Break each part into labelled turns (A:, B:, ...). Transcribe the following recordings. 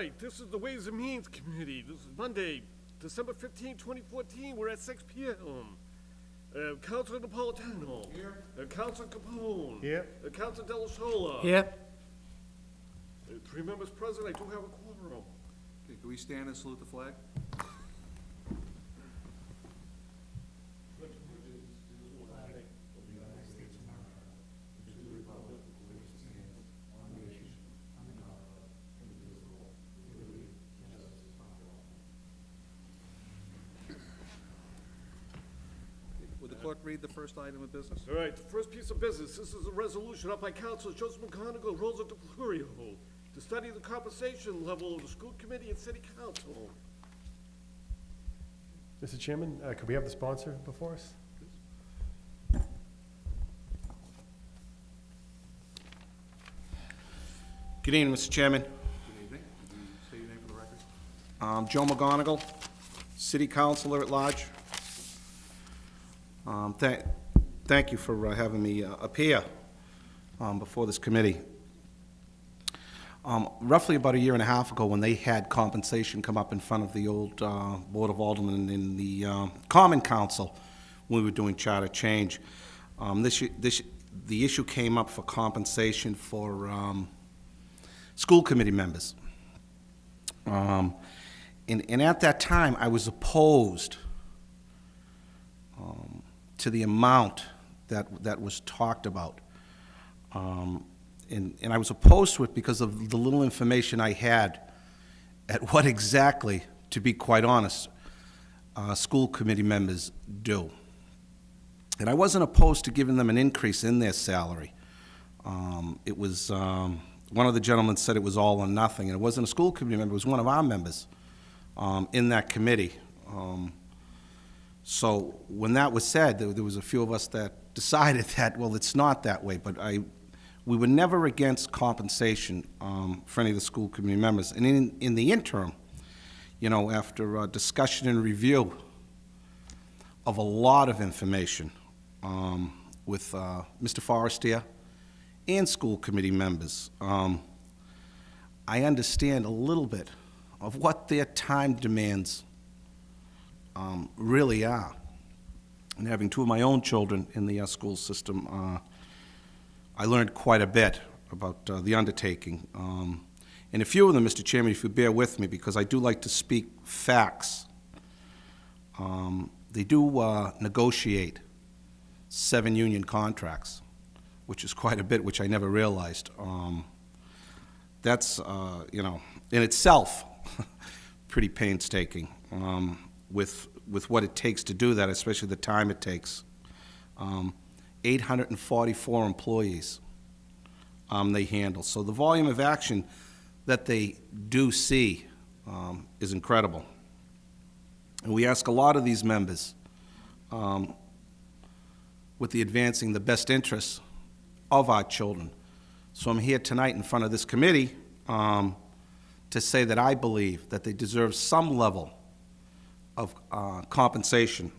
A: right, this is the Ways and Means Committee. This is Monday, December 15, 2014. We're at 6 p.m. Councilor Napolitano.
B: Here.
A: Councilor Capone.
C: Here.
A: Councilor Della Sola.
D: Here.
A: 3 members present. I do have a quorum.
B: Okay, can we stand and salute the flag? Would the clerk read the first item of business?
A: All right, the first piece of business. This is a resolution up by Councilors Joseph McGonigal, Rosa DeFlorio, to study the compensation level of the school committee and city council.
C: Mr. Chairman, could we have the sponsor before us?
E: Good evening, Mr. Chairman.
B: Good evening. Could you say your name for the record?
E: Joe McGonigal, City Councilor at Large. Thank you for having me appear before this committee. Roughly about 1.5 years ago, when they had compensation come up in front of the old Board of Aldermen in the Common Council, when we were doing charter change, the issue came up for compensation for school committee members. And at that time, I was opposed to the amount that was talked about. And I was opposed to it because of the little information I had at what exactly, to be quite honest, school committee members do. And I wasn't opposed to giving them an increase in their salary. It was, one of the gentlemen said it was all or nothing, and it wasn't a school committee member, it was one of our members in that committee. So when that was said, there was a few of us that decided that, well, it's not that way, but we were never against compensation for any of the school committee members. And in the interim, you know, after discussion and review of a lot of information with Mr. Forestier and school committee members, I understand a little bit of what their time demands really are. And having 2 of my own children in the school system, I learned quite a bit about the undertaking. And a few of them, Mr. Chairman, if you bear with me, because I do like to speak facts, they do negotiate 7 union contracts, which is quite a bit, which I never realized. That's, you know, in itself, pretty painstaking with what it takes to do that, especially the time it takes. 844 employees they handle. So the volume of action that they do see is incredible. And we ask a lot of these members with the advancing the best interests of our children. So I'm here tonight in front of this committee to say that I believe that they deserve some level of compensation,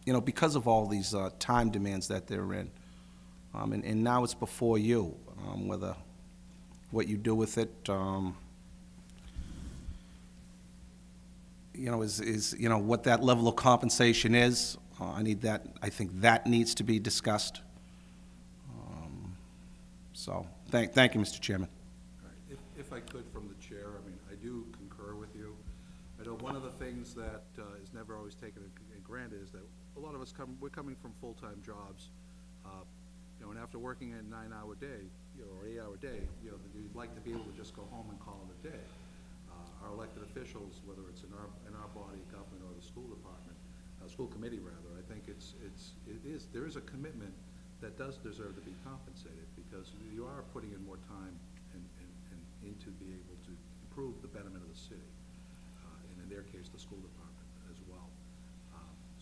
E: you know, because of all these time demands that they're in. And now it's before you, whether what you do with it, you know, is you know, what that level of compensation is. I think that needs to be discussed. So, thank you, Mr. Chairman.
B: All right. If I could, from the chair, I mean, I do concur with you. I know one of the things that is never always taken in granted is that a lot of us we're coming from full-time jobs, you know, and after working a 9-hour day, you know, or 8-hour day, you know, you'd like to be able to just go home and call it a day. Our elected officials, whether it's in our body of government or the school department, school committee rather, I think there is a commitment that does deserve to be compensated, because you are putting in more time and into be able to improve the betterment of the city, and in their case, the school department as well.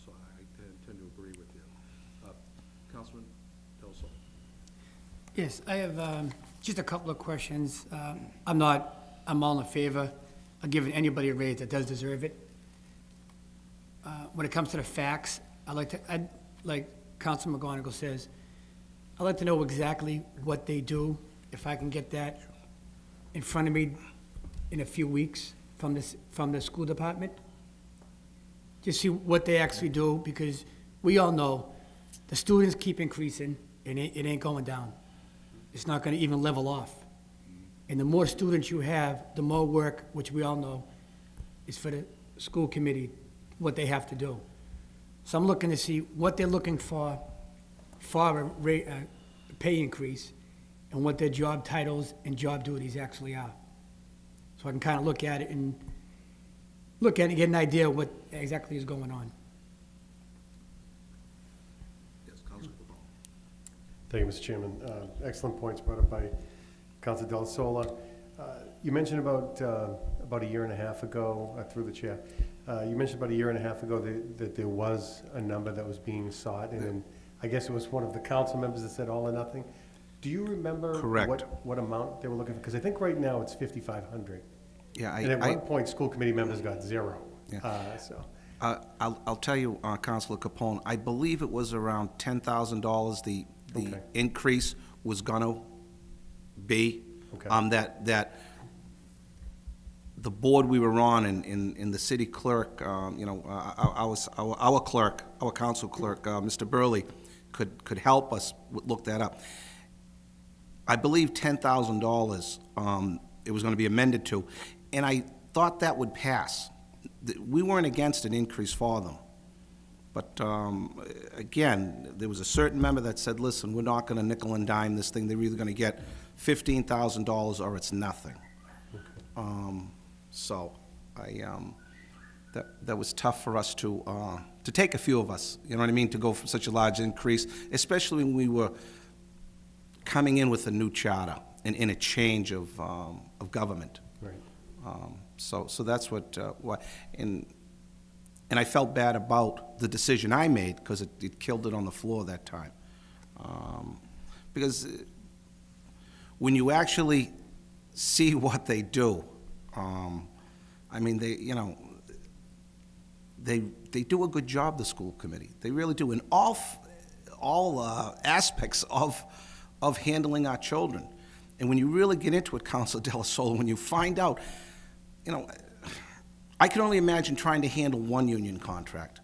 B: So I tend to agree with you. Councilman Del Sol.
D: Yes, I have just a couple of questions. I'm all in favor of giving anybody a raise that does deserve it. When it comes to the facts, I'd like Councilman McGonigal says, I'd like to know exactly what they do, if I can get that in front of me in a few weeks from the school department. Just see what they actually do, because we all know the students keep increasing, and it ain't going down. It's not gonna even level off. And the more students you have, the more work, which we all know, is for the school committee, what they have to do. So I'm looking to see what they're looking for a pay increase, and what their job titles and job duties actually are. So I can kind of look at it and get an idea of what exactly is going on.
B: Yes, Councilor Capone.
C: Thank you, Mr. Chairman. Excellent points brought up by Councilor Della Sola. You mentioned about a year and a half ago, through the chair, you mentioned about a year and a half ago that there was a number that was being sought, and then I guess it was one of the council members that said all or nothing. Do you remember
E: Correct.
C: what amount they were looking for? Because I think right now it's 5,500.
E: Yeah,
C: And at one point, school committee members got zero.
E: Yeah.
C: So,
E: I'll tell you, Councilor Capone, I believe it was around $10,000, the
C: Okay.
E: increase was gonna be.
C: Okay.
E: That the board we were on and the city clerk, our clerk, our council clerk, Mr. Burley, could help us look that up. I believe $10,000, it was gonna be amended to, and I thought that would pass. We weren't against an increase for them. But, again, there was a certain member that said, listen, we're not gonna nickel and dime this thing, they're either gonna get $15,000 or it's nothing. So, that was tough for us to take a few of us, you know what I mean, to go for such a large increase, especially when we were coming in with a new charter and in a change of government.
C: right.
E: So that's what, and I felt bad about the decision I made, because it killed it on the floor that time. Because when you actually see what they do, I mean, they do a good job, the school committee. They really do, in all aspects of handling our children. And when you really get into it, Councilor Della Sola, when you find out, I can only imagine trying to handle one union contract,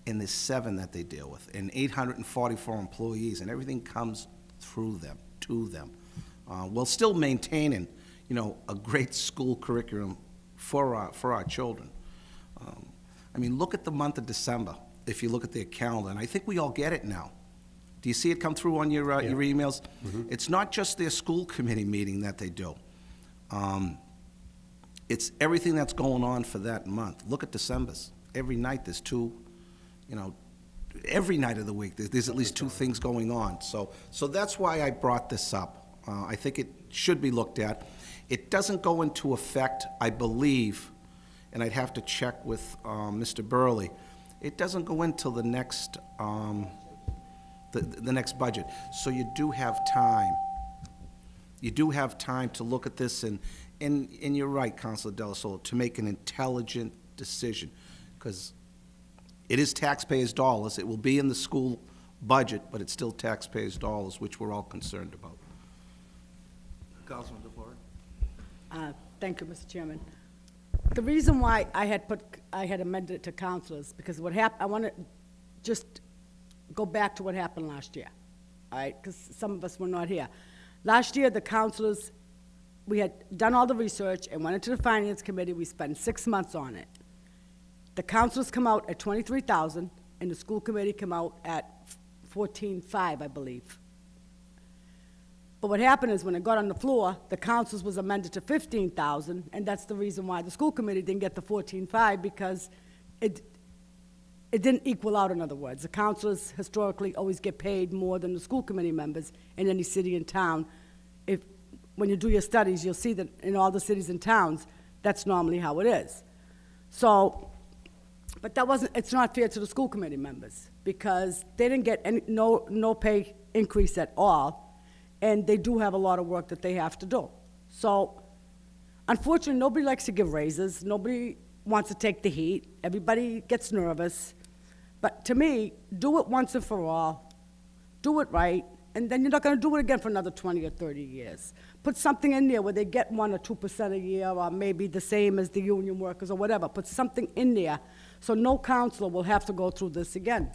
E: and there's 7 that they deal with, and 844 employees, and everything comes through them, to them, while still maintaining, a great school curriculum for our children. I mean, look at the month of December, if you look at their calendar, and I think we all get it now. Do you see it come through on your emails?
C: Mm-hmm.
E: It's not just their school committee meeting that they do. It's everything that's going on for that month. Look at December's. Every night there's 2, every night of the week, there's at least 2 things going on. So that's why I brought this up. I think it should be looked at. It doesn't go into effect, I believe, and I'd have to check with Mr. Burley. It doesn't go into the next, the next budget. So you do have time. You do have time to look at this, and you're right, Councilor Della Sola, to make an intelligent decision, because it is taxpayers' dollars. It will be in the school budget, but it's still taxpayers' dollars, which we're all concerned about.
B: Councilman DeFleur?
F: Thank you, Mr. Chairman. The reason why I had amended it to councilors, because what happened, I want to just go back to what happened last year, all right? Because some of us were not here. Last year, the councilors, we had done all the research and went into the finance committee. We spent 6 months on it. The councilors come out at $23,000, and the school committee come out at $14,500, I believe. But what happened is, when it got on the floor, the councilors was amended to $15,000, and that's the reason why the school committee didn't get the $14,500, because it didn't equal out, in other words. The councilors historically always get paid more than the school committee members in any city and town. When you do your studies, you'll see that in all the cities and towns, that's normally how it is. So, but it's not fair to the school committee members, because they didn't get no pay increase at all, and they do have a lot of work that they have to do. So, unfortunately, nobody likes to give raises. Nobody wants to take the heat. Everybody gets nervous. But to me, do it once and for all. Do it right, and then you're not gonna do it again for another 20 or 30 years. Put something in there where they get 1 or 2% a year, or maybe the same as the union workers or whatever. Put something in there, so no counselor will have to go through this again.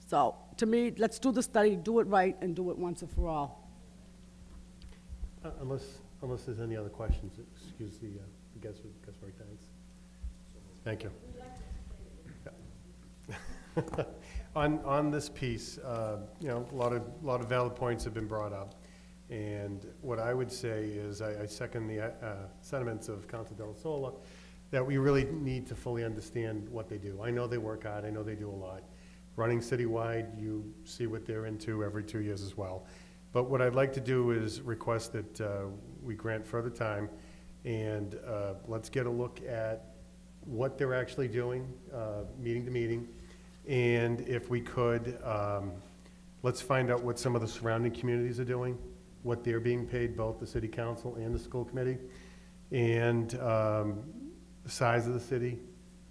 F: So, to me, let's do the study, do it right, and do it once and for all.
C: Unless there's any other questions, excuse the guesswork, thanks. Thank you. Yeah. On this piece, you know, a lot of valid points have been brought up. And what I would say is I second the sentiments of Council Del Sola, that we really need to fully understand what they do. I know they work hard, I know they do a lot. Running citywide, you see what they're into every 2 years as well. But what I'd like to do is request that we grant further time, and let's get a look at what they're actually doing, meeting to meeting. And if we could, let's find out what some of the surrounding communities are doing, what they're being paid, both the city council and the school committee, and the size of the city,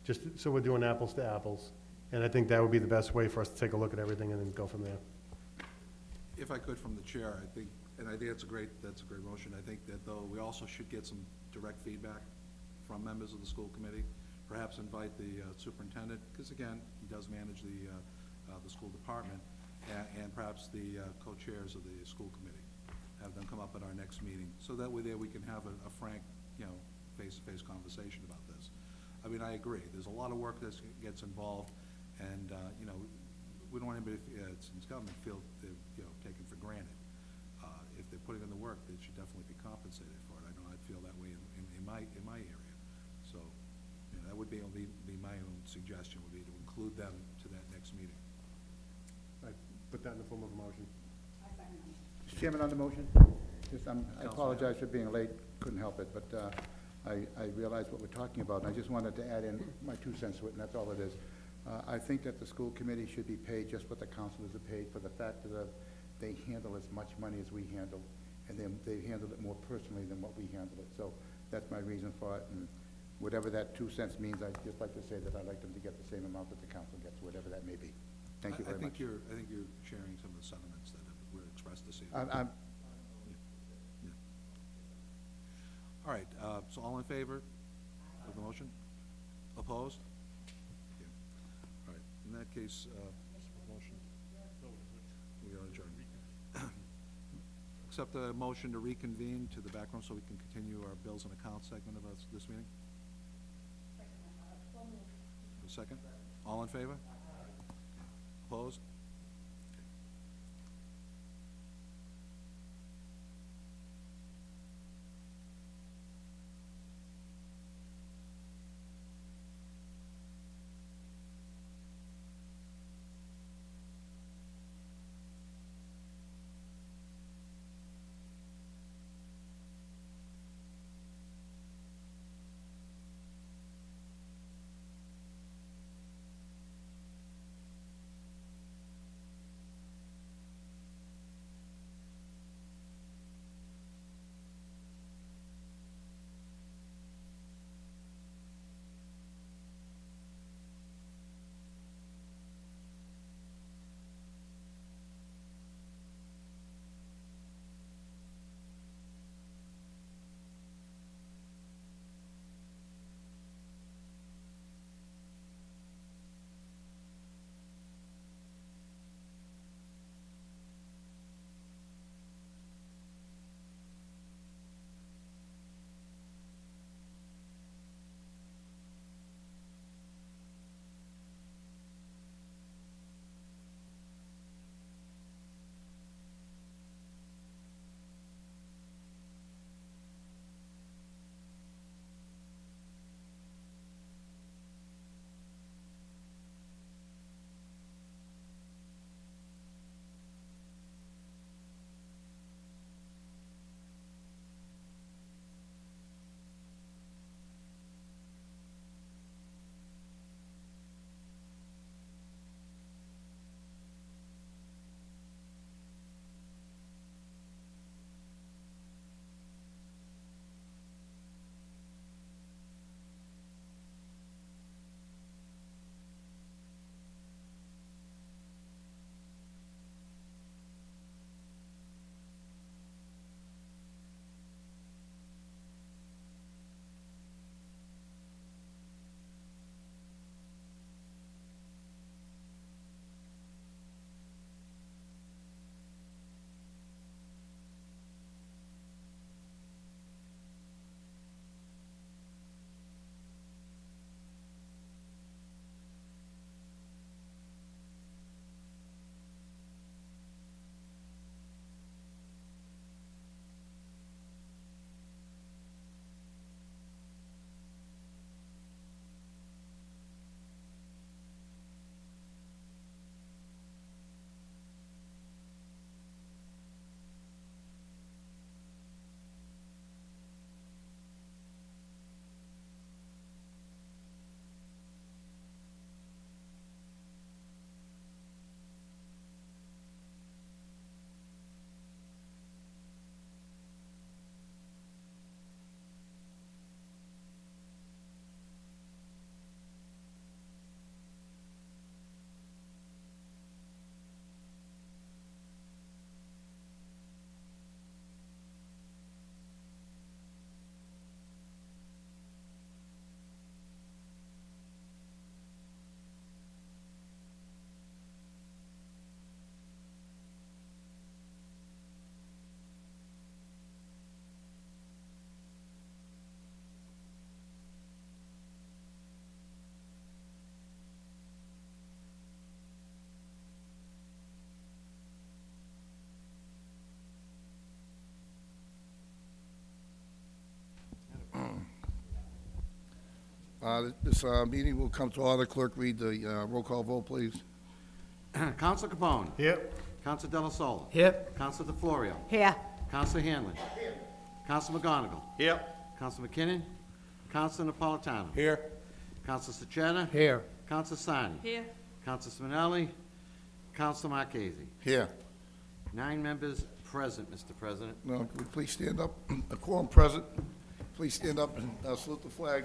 C: just so we're doing apples to apples. And I think that would be the best way for us to take a look at everything and then go from there.
B: If I could from the chair, I think that's a great motion. I think that, though, we also should get some direct feedback from members of the school committee. Perhaps invite the superintendent, because again, he does manage the school department, and perhaps the co-chairs of the school committee. Have them come up at our next meeting, so that way there we can have a frank, you know, face-to-face conversation about this. I mean, I agree, there's a lot of work that gets involved, and, you know, we don't want anybody in government feel they're, you know, taken for granted. If they're putting in the work, they should definitely be compensated for it. I know I'd feel that way in my area. So, you know, that would be my own suggestion, would be to include them to that next meeting.
C: I put that in the form of a motion.
G: Mr. Chairman, on the motion, I apologize for being late, couldn't help it, but I realize what we're talking about, and I just wanted to add in my 2 cents to it, and that's all it is. I think that the school committee should be paid just what the councilors are paid, for the fact that they handle as much money as we handle, and then they handle it more personally than what we handle it. So that's my reason for it, and whatever that 2 cents means, I'd just like to say that I'd like them to get the same amount that the council gets, whatever that may be. Thank you very much.
B: I think you're sharing some of the sentiments that were expressed this evening.
G: I'm
B: All right, so all in favor of the motion? Opposed? Okay. All right, in that case, motion? We are adjourned. Accept the motion to reconvene to the back room so we can continue our bills and accounts segment of this meeting? A second? All in favor? Opposed?
H: This meeting will come to order. Clerk, read the roll call vote, please.
I: Counsel Capone.
C: Yep.
I: Counsel Della Sola.
D: Here.
I: Counsel DeFlorio.
F: Here.
I: Counsel Hanlon. Counsel McGonigal.
A: Yep.
I: Counsel McKinnon. Counsel Napolitano.
H: Here.
I: Counsel Sejata.
H: Here.
I: Counsel Sani.
F: Here.
I: Counsel Spinelli. Counsel Marchese.
H: Here.
I: 9 members present, Mr. President.
H: Now, could we please stand up? A quorum present. Please stand up and salute the flag.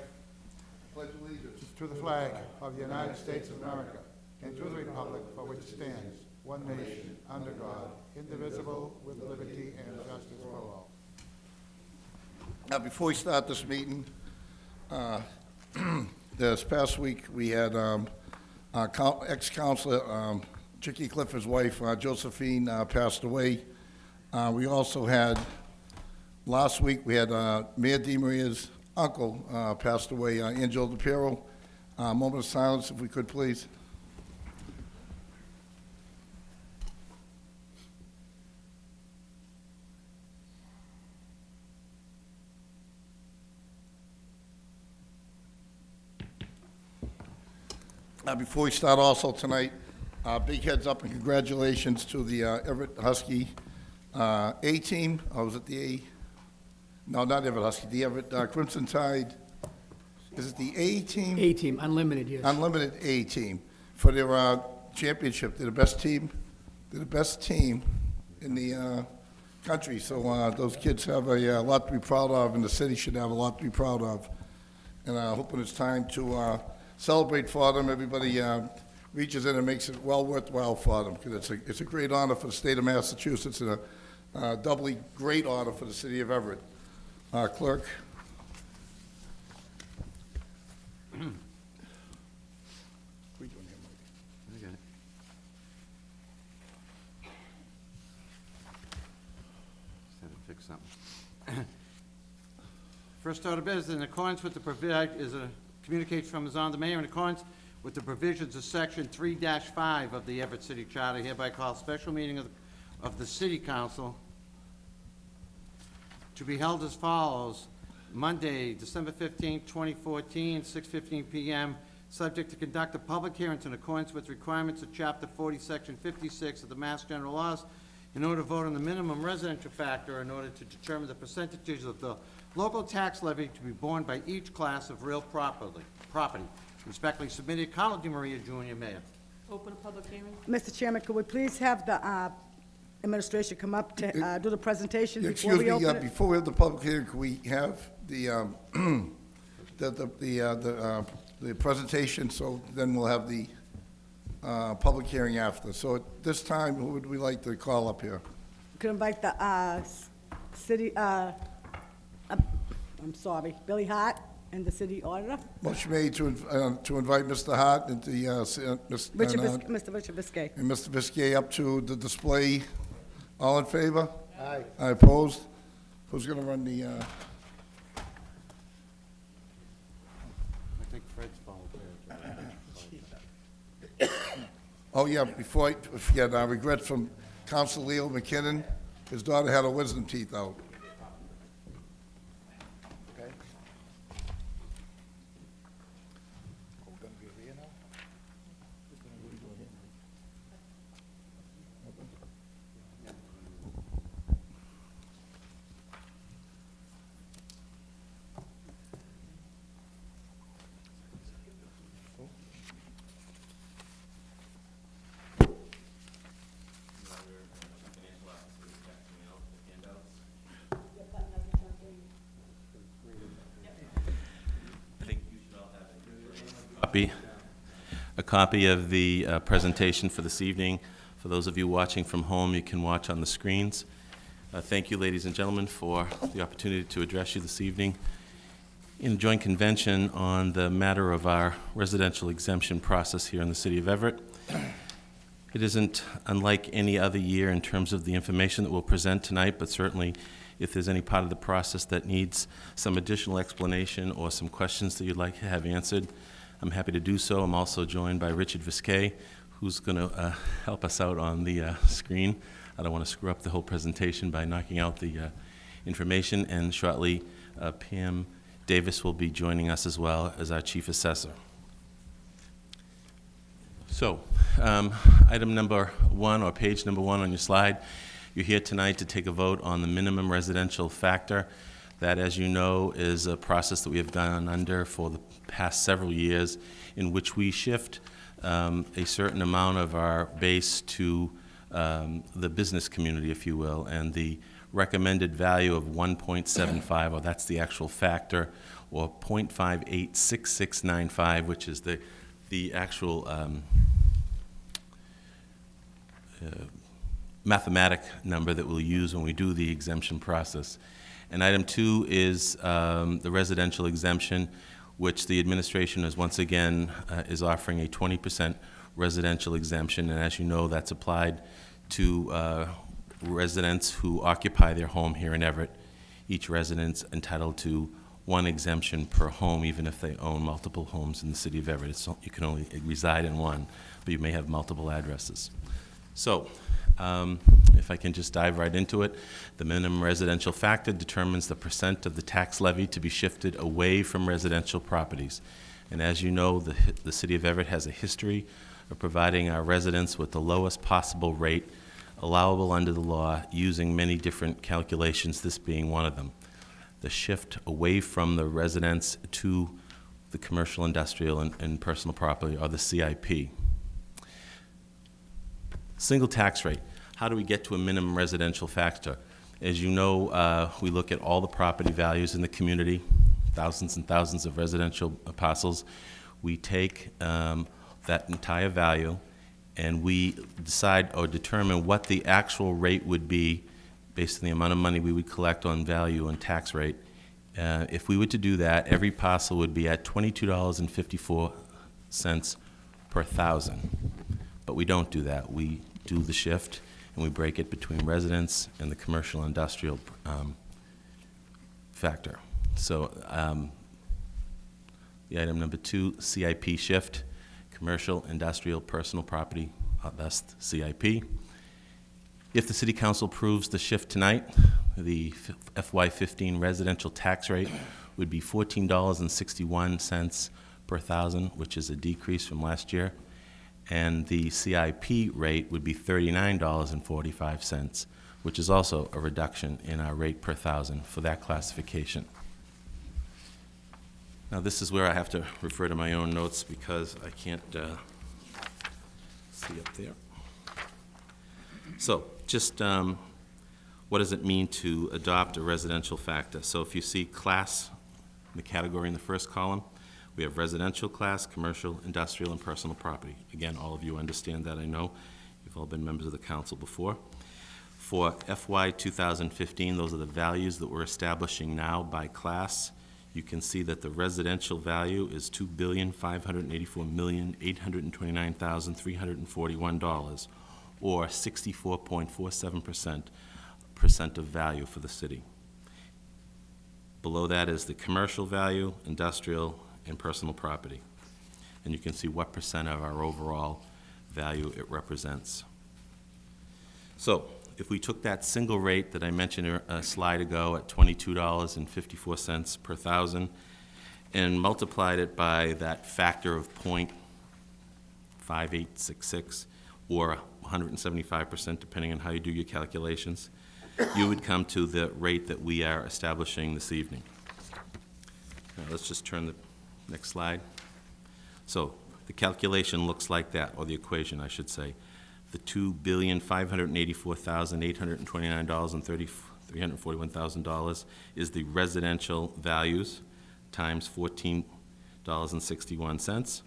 H: Pledge allegiance.
G: To the flag of the United States of America and to the republic for which it stands, one nation, under God, indivisible, with liberty and justice for all.
H: Now, before we start this meeting, this past week, we had ex-counselor Chicky Clifford's wife, Josephine, passed away. We also had, last week, we had Mayor DiMaria's uncle passed away, Angelo DePiero. Moment of silence, if we could, please. Before we start also tonight, big heads up and congratulations to the Everett Husky A-team. Oh, was it the A? No, not Everett Husky, the Everett Crimson Tide. Is it the A-team?
D: A-team, unlimited, yes.
H: Unlimited A-team for their championship. They're the best team. They're the best team in the country. So those kids have a lot to be proud of, and the city should have a lot to be proud of. And I hope when it's time to celebrate for them, everybody reaches in and makes it well worthwhile for them, because it's a great honor for the state of Massachusetts and a doubly great honor for the city of Everett. Clerk.
I: I got it. Just had to fix something. First order of business, in accordance with the is a communication from the mayor, in accordance with the provisions of section 3-5 of the Everett City Charter, hereby call a special meeting of the City Council to be held as follows: Monday, December 15th, 2014, 6:15 p.m., subject to conduct a public hearings in accordance with requirements of Chapter 40, Section 56 of the Mass General Laws, in order to vote on the minimum residential factor, in order to determine the percentages of the local tax levy to be borne by each class of real property. Respectfully submitted, Carlo DiMaria, Jr., Mayor.
J: Open a public hearing?
F: Mr. Chairman, could we please have the administration come up to do the presentation before
H: Excuse
F: we
H: me,
F: open it?
H: before we have the public hearing, can we have the the presentation, so then we'll have the public hearing after. So at this time, who would we like to call up here?
F: Could invite the city, I'm sorry, Billy Hart and the city auditor,
H: Motion made to invite Mr. Hart and
F: Mr. Richard Biscay.
H: and Mr. Biscay up to the display. All in favor? Aye. I opposed? Who's going to run the,
I: I think Fred's volunteering.
H: oh, yeah, before I forget, regrets from Council Leo McKinnon. His daughter had her wisdom teeth out. Okay.
K: A copy of the presentation for this evening. For those of you watching from home, you can watch on the screens. Thank you, ladies and gentlemen, for the opportunity to address you this evening in a joint convention on the matter of our residential exemption process here in the city of Everett. It isn't unlike any other year in terms of the information that we'll present tonight, but certainly if there's any part of the process that needs some additional explanation or some questions that you'd like to have answered, I'm happy to do so. I'm also joined by Richard Visquet, who's going to help us out on the screen. I don't want to screw up the whole presentation by knocking out the information. And shortly, Pam Davis will be joining us as well as our chief assessor. So, item number 1, or page number 1 on your slide, you're here tonight to take a vote on the minimum residential factor. That, as you know, is a process that we have gone under for the past several years, in which we shift a certain amount of our base to the business community, if you will, and the recommended value of 1.75, or that's the actual factor, or 0.586695, which is the actual mathematic number that we'll use when we do the exemption process. And item 2 is the residential exemption, which the administration is once again is offering a 20% residential exemption. And as you know, that's applied to residents who occupy their home here in Everett. Each resident's entitled to 1 exemption per home, even if they own multiple homes in the city of Everett. You can only reside in one, but you may have multiple addresses. So, if I can just dive right into it, the minimum residential factor determines the percent of the tax levy to be shifted away from residential properties. And as you know, the city of Everett has a history of providing our residents with the lowest possible rate allowable under the law, using many different calculations, this being one of them. The shift away from the residence to the commercial, industrial, and personal property, or the CIP. Single tax rate. How do we get to a minimum residential factor? As you know, we look at all the property values in the community, thousands and thousands of residential parcels. We take that entire value and we decide or determine what the actual rate would be based on the amount of money we would collect on value and tax rate. If we were to do that, every parcel would be at $22.54 per thousand. But we don't do that. We do the shift, and we break it between residents and the commercial industrial factor. So the item number 2, CIP shift, commercial, industrial, personal property, that's CIP. If the City Council approves the shift tonight, the FY15 residential tax rate would be $14.61 per thousand, which is a decrease from last year. And the CIP rate would be $39.45, which is also a reduction in our rate per thousand for that classification. Now, this is where I have to refer to my own notes because I can't see up there. So, just what does it mean to adopt a residential factor? So if you see class, the category in the first column, we have residential class, commercial, industrial, and personal property. Again, all of you understand that, I know. You've all been members of the council before. For FY 2015, those are the values that we're establishing now by class. You can see that the residential value is $2,584,829,341, or 64.47% of value for the city. Below that is the commercial value, industrial, and personal property. And you can see what percent of our overall value it represents. So, if we took that single rate that I mentioned a slide ago at $22.54 per thousand and multiplied it by that factor of 0.5866 or 175%, depending on how you do your calculations, you would come to the rate that we are establishing this evening. Now, let's just turn the next slide. So the calculation looks like that, or the equation, I should say. The $2,584,829.341 is the residential values times $14.61.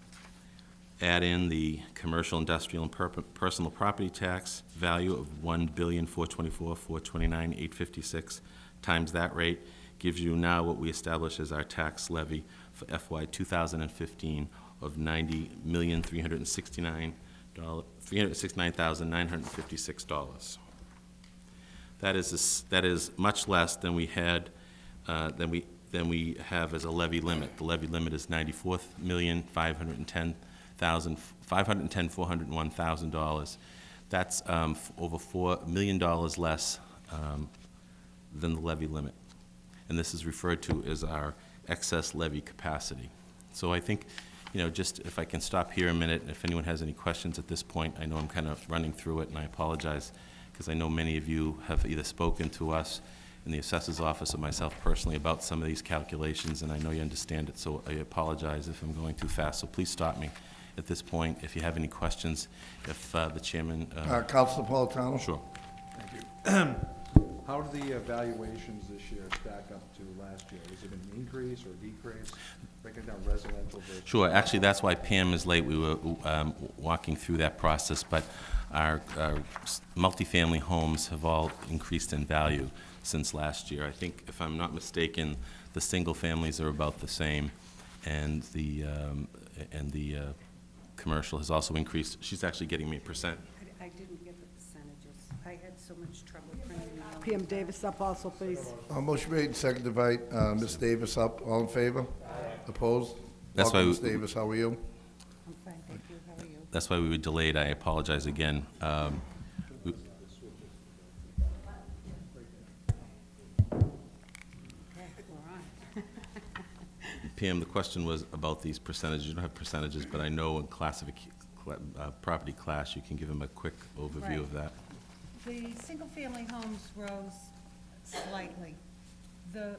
K: Add in the commercial, industrial, and personal property tax value of $1,424,429,856 times that rate gives you now what we establish as our tax levy for FY 2015 of $369,956. That is much less than we had than we have as a levy limit. The levy limit is $94,510,401,000. That's over $4 million less than the levy limit. And this is referred to as our excess levy capacity. So I think, just if I can stop here a minute, and if anyone has any questions at this point, I know I'm kind of running through it, and I apologize, because I know many of you have either spoken to us in the assessor's office or myself personally about some of these calculations, and I know you understand it, so I apologize if I'm going too fast, so please stop me at this point if you have any questions. If the chairman...
H: Councilor Napolitano?
K: Sure.
B: How do the evaluations this year stack up to last year? Is it an increase or decrease? Breaking down residential versus...
K: Sure, actually, that's why Pam is late. We were walking through that process, but our multifamily homes have all increased in value since last year. I think, if I'm not mistaken, the single families are about the same, and the commercial has also increased. She's actually getting me a percent.
J: I didn't get the percentages. I had so much trouble printing them out.
F: PM Davis up also, please.
H: Motion made and seconded to invite Ms. Davis up. All in favor? Opposed?
K: That's why
H: Welcome,
K: we-
H: Ms. Davis, how are you?
J: I'm fine, thank you. How are you?
K: That's why we were delayed. I apologize again. We-
J: Okay, we're on.
K: Pam, the question was about these percentages. You don't have percentages, but I know in property class, you can give them a quick overview of that.
J: The single-family homes rose slightly. The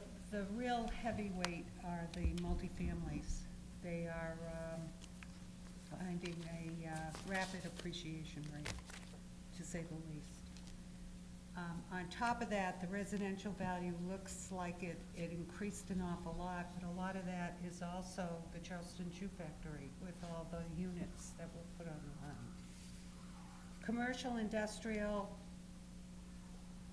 J: real heavyweight are the multifamilies. They are finding a rapid appreciation rate, to say the least. On top of that, the residential value looks like it increased an awful lot, but a lot of that is also the Charleston Shoe Factory with all the units that were put on the line. Commercial industrial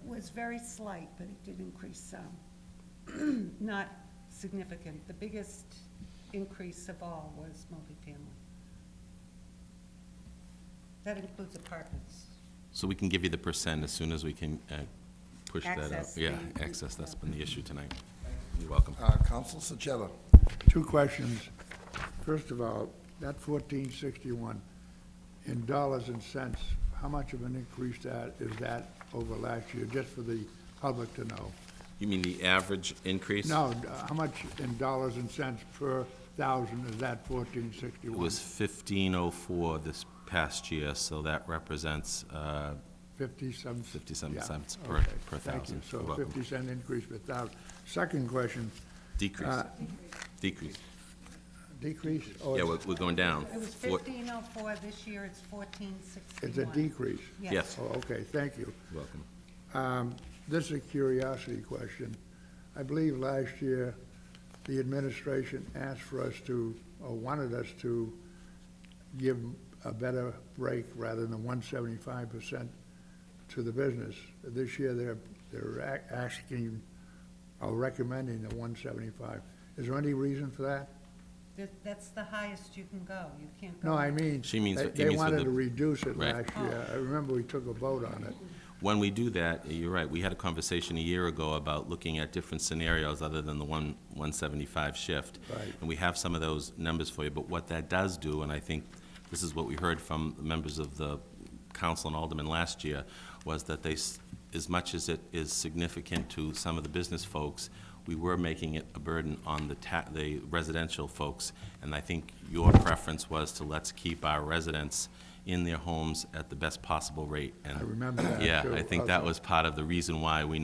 J: was very slight, but it did increase some. Not significant. The biggest increase of all was multifamily. That includes apartments.
K: So we can give you the percent as soon as we can push that out.
J: Access
K: Yeah,
J: the-
K: access, that's been the issue tonight. You're welcome.
H: Councilor Sacheva?
L: Two questions. First of all, that 1461, in dollars and cents, how much of an increase is that over last year, just for the public to know?
K: You mean the average increase?
L: No, how much in dollars and cents per thousand is that
K: It
L: 1461?
K: was 1504 this past year, so that represents
L: 57?
K: 57
L: Yeah,
K: cents per
L: okay,
K: thousand.
L: Thank you. So
K: You're welcome.
L: 50-cent increase per thousand. Second question,
K: Decrease. Decrease.
L: decrease? or
K: Yeah, we're going down.
J: It was
K: Four-
J: 1504, this year it's 1461.
L: It's a decrease?
K: Yes.
L: Oh, okay, thank you.
K: You're welcome.
L: This is a curiosity question. I believe last year, the administration asked for us to, or wanted us to give a better break rather than 175% to the business. This year, they're asking or recommending the 175. Is there any reason for that?
J: That's the highest you can go. You can't go.
L: No, I mean,
K: She means- he
L: they
K: means for
L: wanted
K: the-
L: to reduce it
K: Right.
L: last year. I remember we took a vote on it.
K: When we do that, you're right, we had a conversation a year ago about looking at different scenarios other than the 175 shift.
L: Right.
K: And we have some of those numbers for you, but what that does do, and I think this is what we heard from the members of the council and aldermen last year, was that they, as much as it is significant to some of the business folks, we were making it a burden on the residential folks. And I think your preference was to let's keep our residents in their homes at the best possible rate. And
L: I remember that,
K: yeah,
L: too,
K: I think that
L: also.
K: was part of the reason why we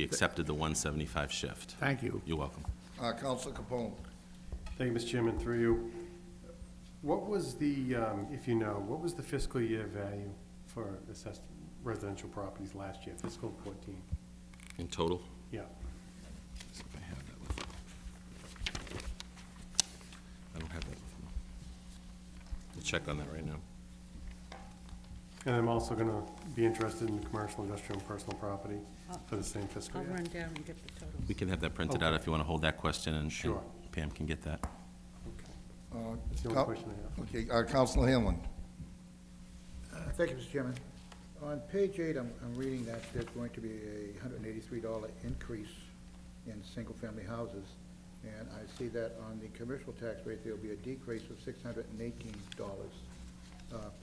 K: accepted the 175 shift.
L: Thank you.
K: You're welcome.
H: Councilor Capone?
C: Thank you, Mr. Chairman, through you. What was the, if you know, what was the fiscal year value for assessed residential properties last year, fiscal 14?
K: In total?
C: Yeah.
K: See if I have that with me. I don't have that with me. We'll check on that right now.
C: And I'm also going to be interested in commercial, industrial, and personal property for the same fiscal
J: I'll
C: year.
J: run down and get the totals.
K: We can have that printed out if you want to hold that question, and
C: Sure.
K: Pam can get that.
C: Okay. That's the only question I have.
H: Okay, Councilor Hanlon?
G: Thank you, Mr. Chairman. On page 8, I'm reading that there's going to be a $183 increase in single-family houses, and I see that on the commercial tax rate, there'll be a decrease of $618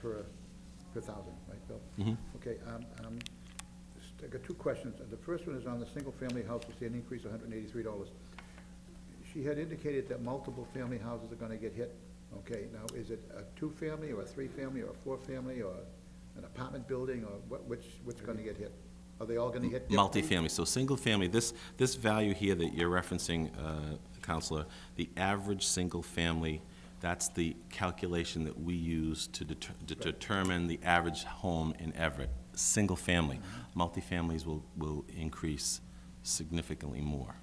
G: per thousand, right, Bill?
K: Mhm.
G: Okay, I got two questions. The first one is on the single-family house, we see an increase of $183. she had indicated that multiple family houses are gonna get hit. Okay, now, is it a two-family, or a three-family, or a four-family, or an apartment building, or which gonna get hit? Are they all gonna hit differently?
K: Multifamily, so single-family, this value here that you're referencing, Counselor, the average single-family, that's the calculation that we use to determine the average home in Everett. Single-family. Multifamilies will increase significantly more.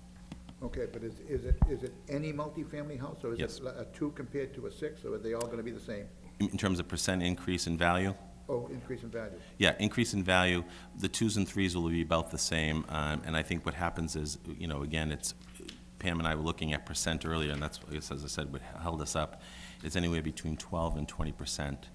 G: Okay, but is it any multifamily house, or is
K: Yes.
G: it a two compared to a six, or are they all gonna be the same?
K: In terms of percent increase in value?
G: Oh, increase in value.
K: Yeah, increase in value, the twos and threes will be about the same, and I think what happens is, you know, again, it's, Pam and I were looking at percent earlier, and that's, I guess, as I said, what held us up, it's anywhere between 12 and 20%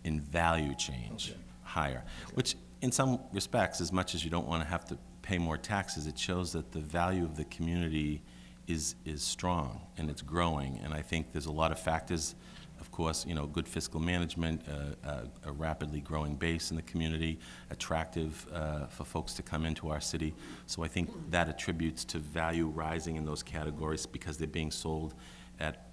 K: in value change, higher, which in some respects, as much as you don't want to have to pay more taxes, it shows that the value of the community is strong, and it's growing, and I think there's a lot of factors. Of course, you know, good fiscal management, a rapidly growing base in the community, attractive for folks to come into our city. So I think that attributes to value rising in those categories because they're being sold at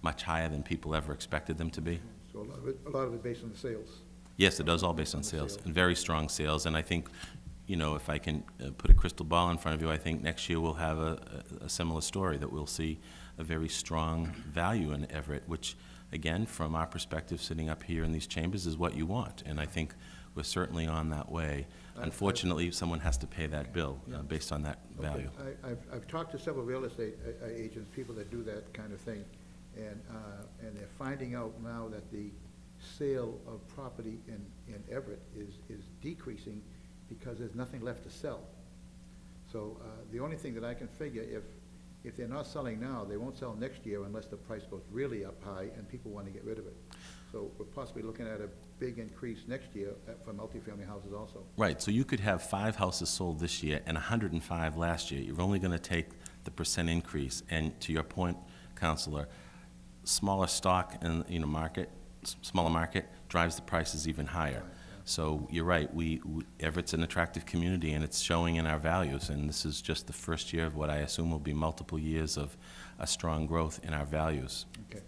K: much higher than people ever expected them to be.
G: So a lot of it based on the sales.
K: Yes, it does all based on sales, and very strong sales. And I think, you know, if I can put a crystal ball in front of you, I think next year we'll have a similar story, that we'll see a very strong value in Everett, which, again, from our perspective, sitting up here in these chambers, is what you want. And I think we're certainly on that way. Unfortunately, someone has to pay that bill based on that value.
G: Okay. I've talked to several real estate agents, people that do that kind of thing, and they're finding out now that the sale of property in Everett is decreasing because there's nothing left to sell. So the only thing that I can figure, if they're not selling now, they won't sell next year unless the price goes really up high and people want to get rid of it. So we're possibly looking at a big increase next year for multifamily houses also.
K: Right, so you could have 5 houses sold this year and 105 last year. You're only going to take the percent increase. And to your point, Counselor, smaller stock in, you know, smaller market drives the prices even higher. So you're right, Everett's an attractive community, and it's showing in our values, and this is just the first year of what I assume will be multiple years of a strong growth in our values.
G: Okay.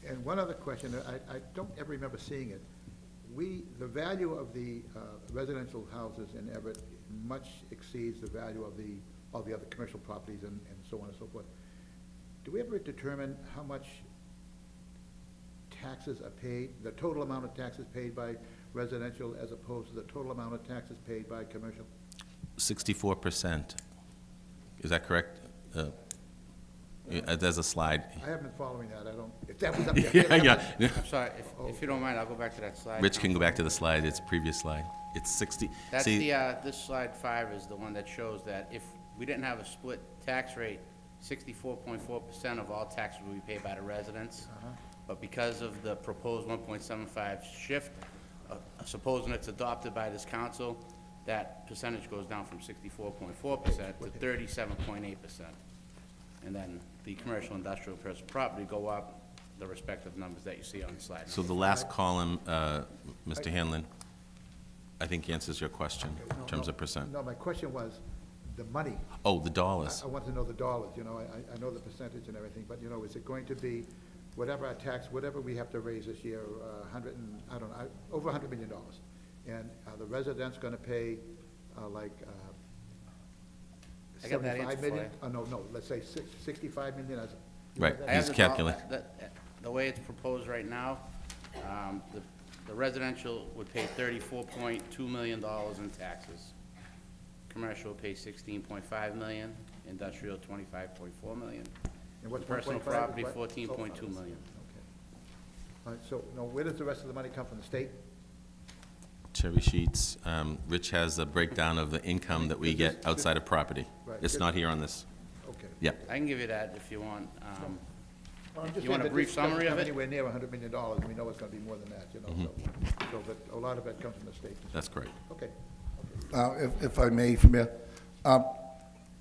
G: And one other question, I don't ever remember seeing it. The value of the residential houses in Everett much exceeds the value of all the other commercial properties and so on and so forth. Do we ever determine how much taxes are paid, the total amount of taxes paid by residential as opposed to the total amount of taxes paid by commercial?
K: 64%. Is that correct? There's a slide.
G: I haven't been following that. I don't, if that was up there.
K: Yeah.
I: I'm sorry, if you don't mind, I'll go back to that slide.
K: Rich can go back to the slide, it's previous slide. It's 60.
I: That's
K: see,
I: this slide 5 is the one that shows that if we didn't have a split tax rate, 64.4% of all taxes would be paid by the residents. But because of the proposed 1.75 shift, supposing it's adopted by this council, that percentage goes down from 64.4% to 37.8%. And then the commercial, industrial, personal property go up, the respective numbers that you see on the slide.
K: So the last column, Mr. Hanlon, I think answers your question in terms of percent.
G: No, my question was the money.
K: Oh, the dollars.
G: I want to know the dollars, you know, I know the percentage and everything, but, you know, is it going to be whatever our tax, whatever we have to raise this year, over $100 million? And are the residents gonna pay,
I: I got that
G: 75
I: answer for
G: million?
I: you.
G: No, let's say 65 million as.
K: Right.
I: I have
K: He's
I: this
K: calculating.
I: The way it's proposed right now, the residential would pay $34.2 million in taxes. Commercial would pay $16.5 million, industrial $25.4 million.
G: And what's
I: Personal
G: 1.5?
I: property,
G: What?
I: $14.2 million.
G: Okay. All right, so, now, where does the rest of the money come from, the state?
K: Cherry sheets. Rich has a breakdown of the income that we get outside of property.
G: Right.
K: It's not here on this.
G: Okay.
K: Yeah.
I: I can give you that if you want.
G: Well, I'm just
I: You want
G: saying
I: a
G: that
I: brief
G: this doesn't
I: summary of
G: come
I: it?
G: anywhere near $100 million, and we know it's gonna be more than that, you know, so that a lot of it comes from the state.
K: That's correct.
G: Okay.
H: If I may, from here,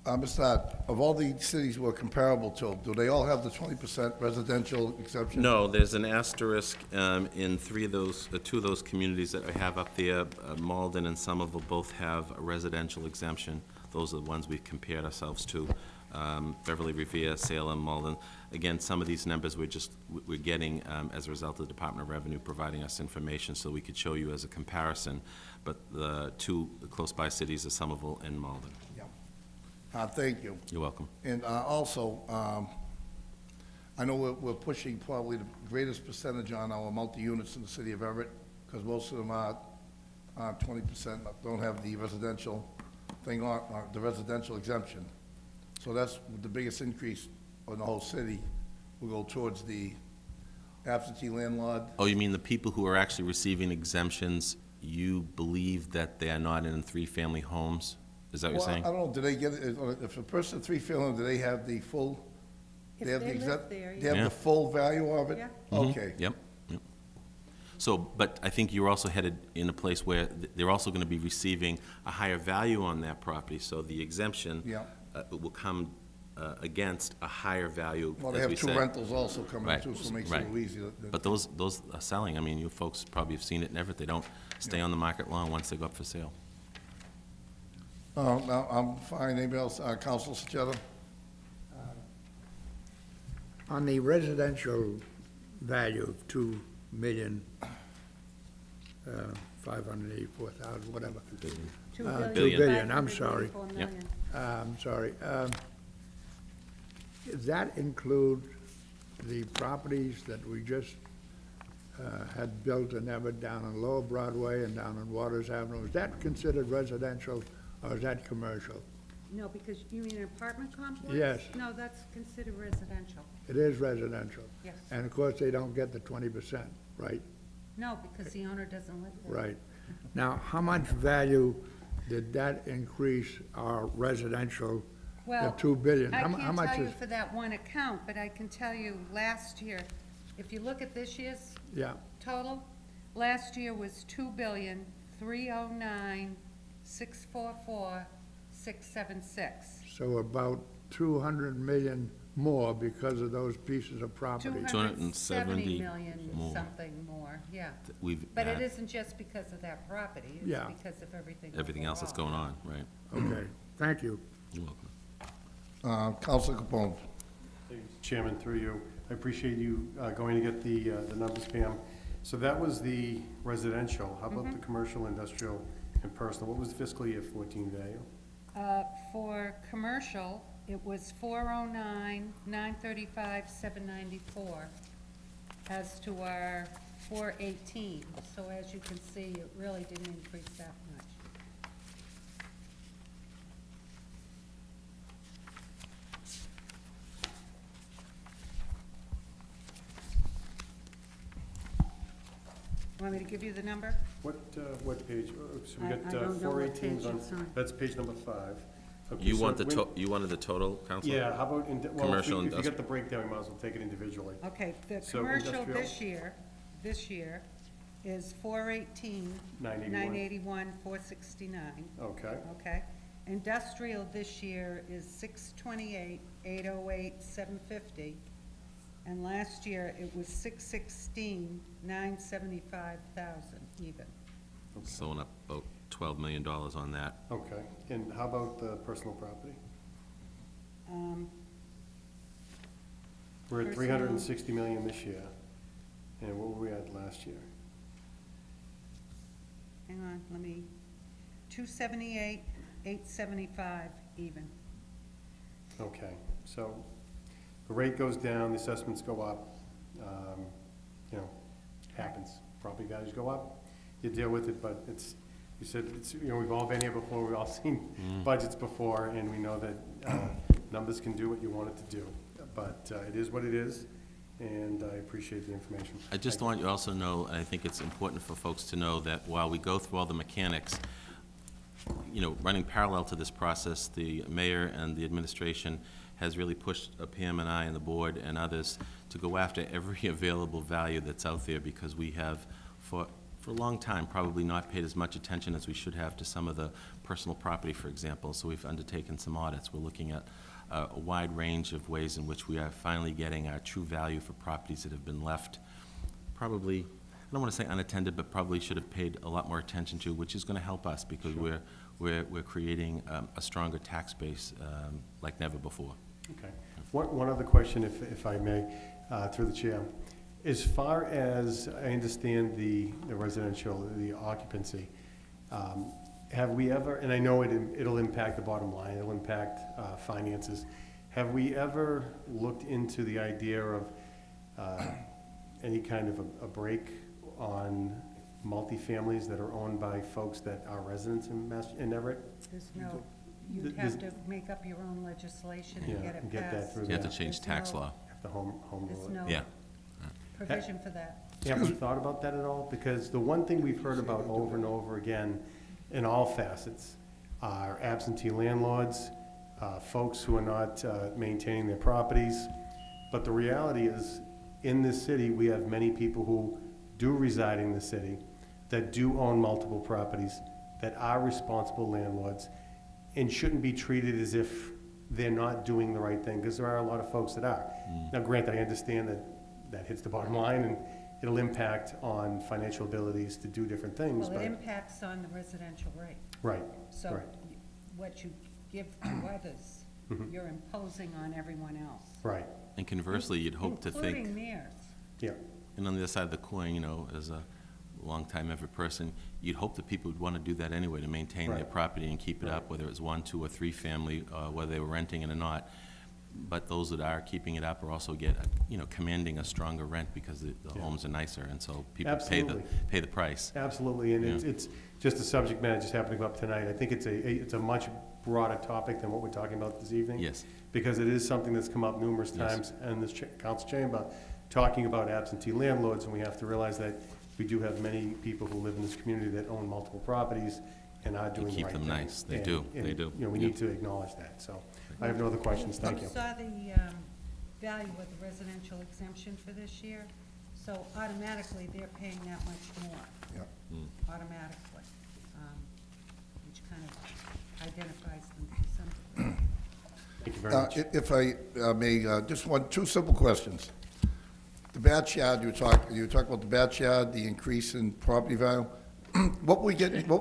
H: Mr. Hart, of all the cities we're comparable to, do they all have the 20% residential exemption?
K: No, there's an asterisk in two of those communities that I have up there. Malden and Somerville both have a residential exemption. Those are the ones we've compared ourselves to. Beverly, Revere, Salem, Malden. Again, some of these numbers we're getting as a result of the Department of Revenue providing us information so we could show you as a comparison. But the two close-by cities are Somerville and Malden.
H: Thank you.
K: You're welcome.
H: And also, I know we're pushing probably the greatest percentage on our multi-units in the city of Everett, because most of them are 20% don't have the residential thing on, the residential exemption. So that's the biggest increase in the whole city will go towards the absentee landlord.
K: Oh, you mean the people who are actually receiving exemptions, you believe that they are not in three-family homes? Is that what you're saying?
H: Well, I don't know, do they get, if a person three-family, do they have the full?
J: If
H: have
J: they
H: the
J: live
H: exempt-
J: there,
H: They have
K: yeah.
H: the full value of it?
J: Yeah.
H: Okay.
K: Yep. So, but I think you're also headed in a place where they're also going to be receiving a higher value on that property, so the exemption
H: Yeah.
K: will come against a higher value,
H: Well, they
K: as
H: have
K: we
H: two
K: say.
H: rentals also coming
K: Right,
H: too, so it makes it a
K: right.
H: little easier.
K: But those are selling. I mean, you folks probably have seen it in Everett. They don't stay on the market long once they go up for sale.
H: No, I'm fine. Anybody else? Council Sejata?
L: On the residential value of 2,584,000, whatever.
J: $2
K: billion.
L: billion, I'm sorry.
J: $584
K: Yep.
J: million.
L: I'm sorry. Does that include the properties that we just had built in Everett down on Lower Broadway and down on Waters Avenue? Is that considered residential or is that commercial?
J: No, because you mean an apartment complex?
L: Yes.
J: No, that's considered residential.
L: It is residential.
J: Yes.
L: And of course, they don't get the 20%, right?
J: No, because the owner doesn't live there.
L: Right. Now, how much value did that increase our residential, the
J: Well,
L: 2 billion?
J: I
L: How
J: can't
L: much
J: tell you
L: is?
J: for that one account, but I can tell you last year, if you look at this year's
L: Yeah,
J: total, last year was 2,309,644,676.
L: so about 200 million more because of those pieces of property.
K: 270
J: million
K: more.
J: something more, yeah.
K: We've
J: But it
K: had
J: isn't just because of that property,
L: Yeah.
J: it's because of everything.
K: everything else that's
J: overall.
K: going on, right?
L: Okay, thank you.
K: You're welcome.
H: Council Capone?
C: Chairman, through you, I appreciate you going to get the numbers, Pam. So that was the residential. How about the commercial, industrial, and personal? What was the fiscal year 14 value?
J: For commercial, it was 409,935,794 as to our 418. So as you can see, it really didn't increase that much. Want me to give you the number?
C: What page? So we
J: I
C: got
J: don't know what
C: 418s
J: page
C: on,
J: it's on.
C: that's page number 5. Okay,
K: You
C: so
K: want
C: when-
K: you wanted the total, Counselor?
C: Yeah, how about, well,
K: Commercial,
C: if you
K: industrial.
C: get the breakdown, we might as well take it individually.
J: Okay, the
C: So
J: commercial
C: industrial?
J: this year is 418, 981, 469.
C: Okay,
J: Okay. Industrial this year is 628, 808, 750. And last year, it was 616, 975,000 even.
K: So went up about $12 million on that.
C: okay. And how about the personal property? We're at
J: Personal-
C: 360 million this year. And what were we at last year?
J: Hang on, 278, 875 even.
C: Okay, so the rate goes down, the assessments go up, you know, happens. Property values go up, you deal with it, but it's, you said, it's, you know, we've all been here before, we've all seen budgets before, and we know that numbers can do what you want it to do. But it is what it is, and I appreciate the information.
K: I just want you to also know, and I think it's important for folks to know, that while we go through all the mechanics, you know, running parallel to this process, the mayor and the administration has really pushed Pam and I and the board and others to go after every available value that's out there, because we have, for a long time, probably not paid as much attention as we should have to some of the personal property, for example. So we've undertaken some audits. We're looking at a wide range of ways in which we are finally getting our true value for properties that have been left probably, I don't want to say unattended, but probably should have paid a lot more attention to, which is going to help us because we're creating a stronger tax base like never before.
C: Okay. One other question, if I may, through the chair. As far as I understand the residential, the occupancy, have we ever, and I know it'll impact the bottom line, it'll impact finances. Have we ever looked into the idea of any kind of a break on multifamilies that are owned by folks that are residents in Everett?
J: There's no, you'd
C: There's-
J: have to make up your own legislation
C: Yeah,
J: and get it
C: and get that
J: passed.
C: through
K: You have to
C: there.
K: change
J: There's
K: tax
J: no-
K: law.
C: Have to home
J: There's
C: rule it.
J: no
K: Yeah.
J: provision for that.
C: Have we thought about that at all? Because the one thing we've heard about over and over again in all facets are absentee landlords, folks who are not maintaining their properties. But the reality is, in this city, we have many people who do reside in the city, that do own multiple properties, that are responsible landlords, and shouldn't be treated as if they're not doing the right thing, because there are a lot of folks that are. Now, granted, I understand that that hits the bottom line, and it'll impact on financial abilities to do different things,
J: Well, it
C: but,
J: impacts on the residential rate.
C: right,
J: So
C: right,
J: what you give to others, you're imposing on everyone else.
C: right,
K: And conversely, you'd hope to
J: Including
K: think,
J: theirs.
C: yeah,
K: and on the other side of the coin, you know, as a longtime Everett person, you'd hope that people would want to do that anyway, to maintain their
C: Right.
K: property and keep it up, whether it's 1, 2, or 3 family, whether they were renting it or not. But those that are keeping it up are also commanding a stronger rent because the homes are nicer, and so people
C: Absolutely.
K: pay the price.
C: absolutely, and
K: Yeah.
C: it's just a subject matter just happened to go up tonight. I think it's a much broader topic than what we're talking about this evening.
K: Yes.
C: Because it is something that's come up numerous
K: Yes.
C: times in this council chamber, talking about absentee landlords, and we have to realize that we do have many people who live in this community that own multiple properties and are doing the
K: keep
C: right
K: them
C: thing.
K: nice. They
C: And-
K: do.
C: and,
K: They do.
C: You know, we
K: Yeah.
C: need to acknowledge that, so I have no other questions, thank you.
J: saw the value of the residential exemption for this year, so automatically they're paying that much more.
H: Yep.
J: Automatically, which kind of identifies them to some degree.
C: Thank you very much.
H: If I may, just two simple questions. The backyard, you were talking about the backyard, the increase in property value. What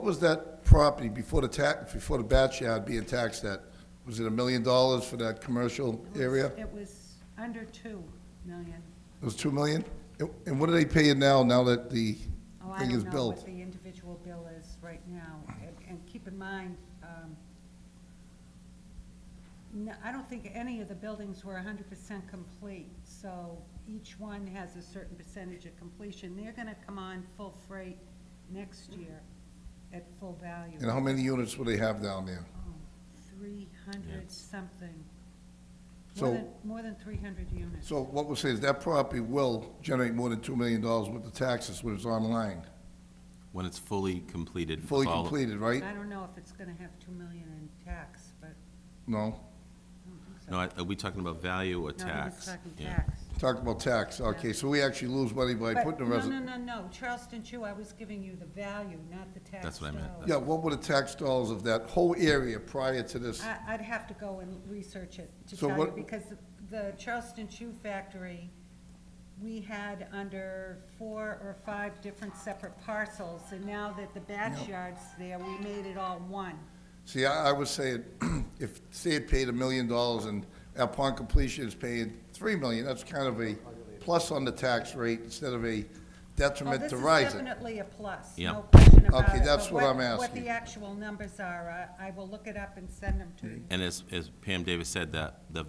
H: was that property before the backyard being taxed at? Was it $1 million for that commercial area?
J: It was under 2 million.
H: It was $2 million? And what are they paying now that the
J: Oh, I
H: thing is
J: don't know
H: built?
J: what the individual bill is right now, and keep in mind, no, I don't think any of the buildings were 100% complete, so each one has a certain percentage of completion. They're gonna come on full freight next year at full value.
H: And how many units will they have down there?
J: 300 something.
H: So-
J: More than 300 units.
H: So what we're saying is that property will generate more than $2 million with the taxes when it's online.
K: When it's fully completed.
H: Fully
K: with all-
H: completed, right?
J: I don't know if it's gonna have 2 million in tax, but
H: No?
J: I don't think so.
K: No, are we talking about value or
J: No, he
K: tax?
J: was talking
K: Yeah.
J: tax.
H: Talk about tax, okay, so we actually lose money by
J: But
H: putting the resident.
J: No, Charleston Chew, I was giving you the value, not the tax
K: That's what I meant.
J: dollars.
H: Yeah, what were the tax dollars of that whole area prior to this?
J: I'd have to go and research it to
H: So
J: tell you,
H: what-
J: because the Charleston Chew factory, we had under 4 or 5 different separate parcels, and now that the backyard's there, we made it all one.
H: See, I was saying, if, say it paid $1 million and upon completion it's paying $3 million, that's kind of a plus on the tax rate instead of a detriment to
J: Oh,
H: rise
J: this is
H: it.
J: definitely a plus,
K: Yeah.
J: no question about it.
H: Okay, that's
J: but
H: what I'm
J: What
H: asking.
J: the actual numbers are, I will look it up and send them to you.
K: And as Pam Davis said, that the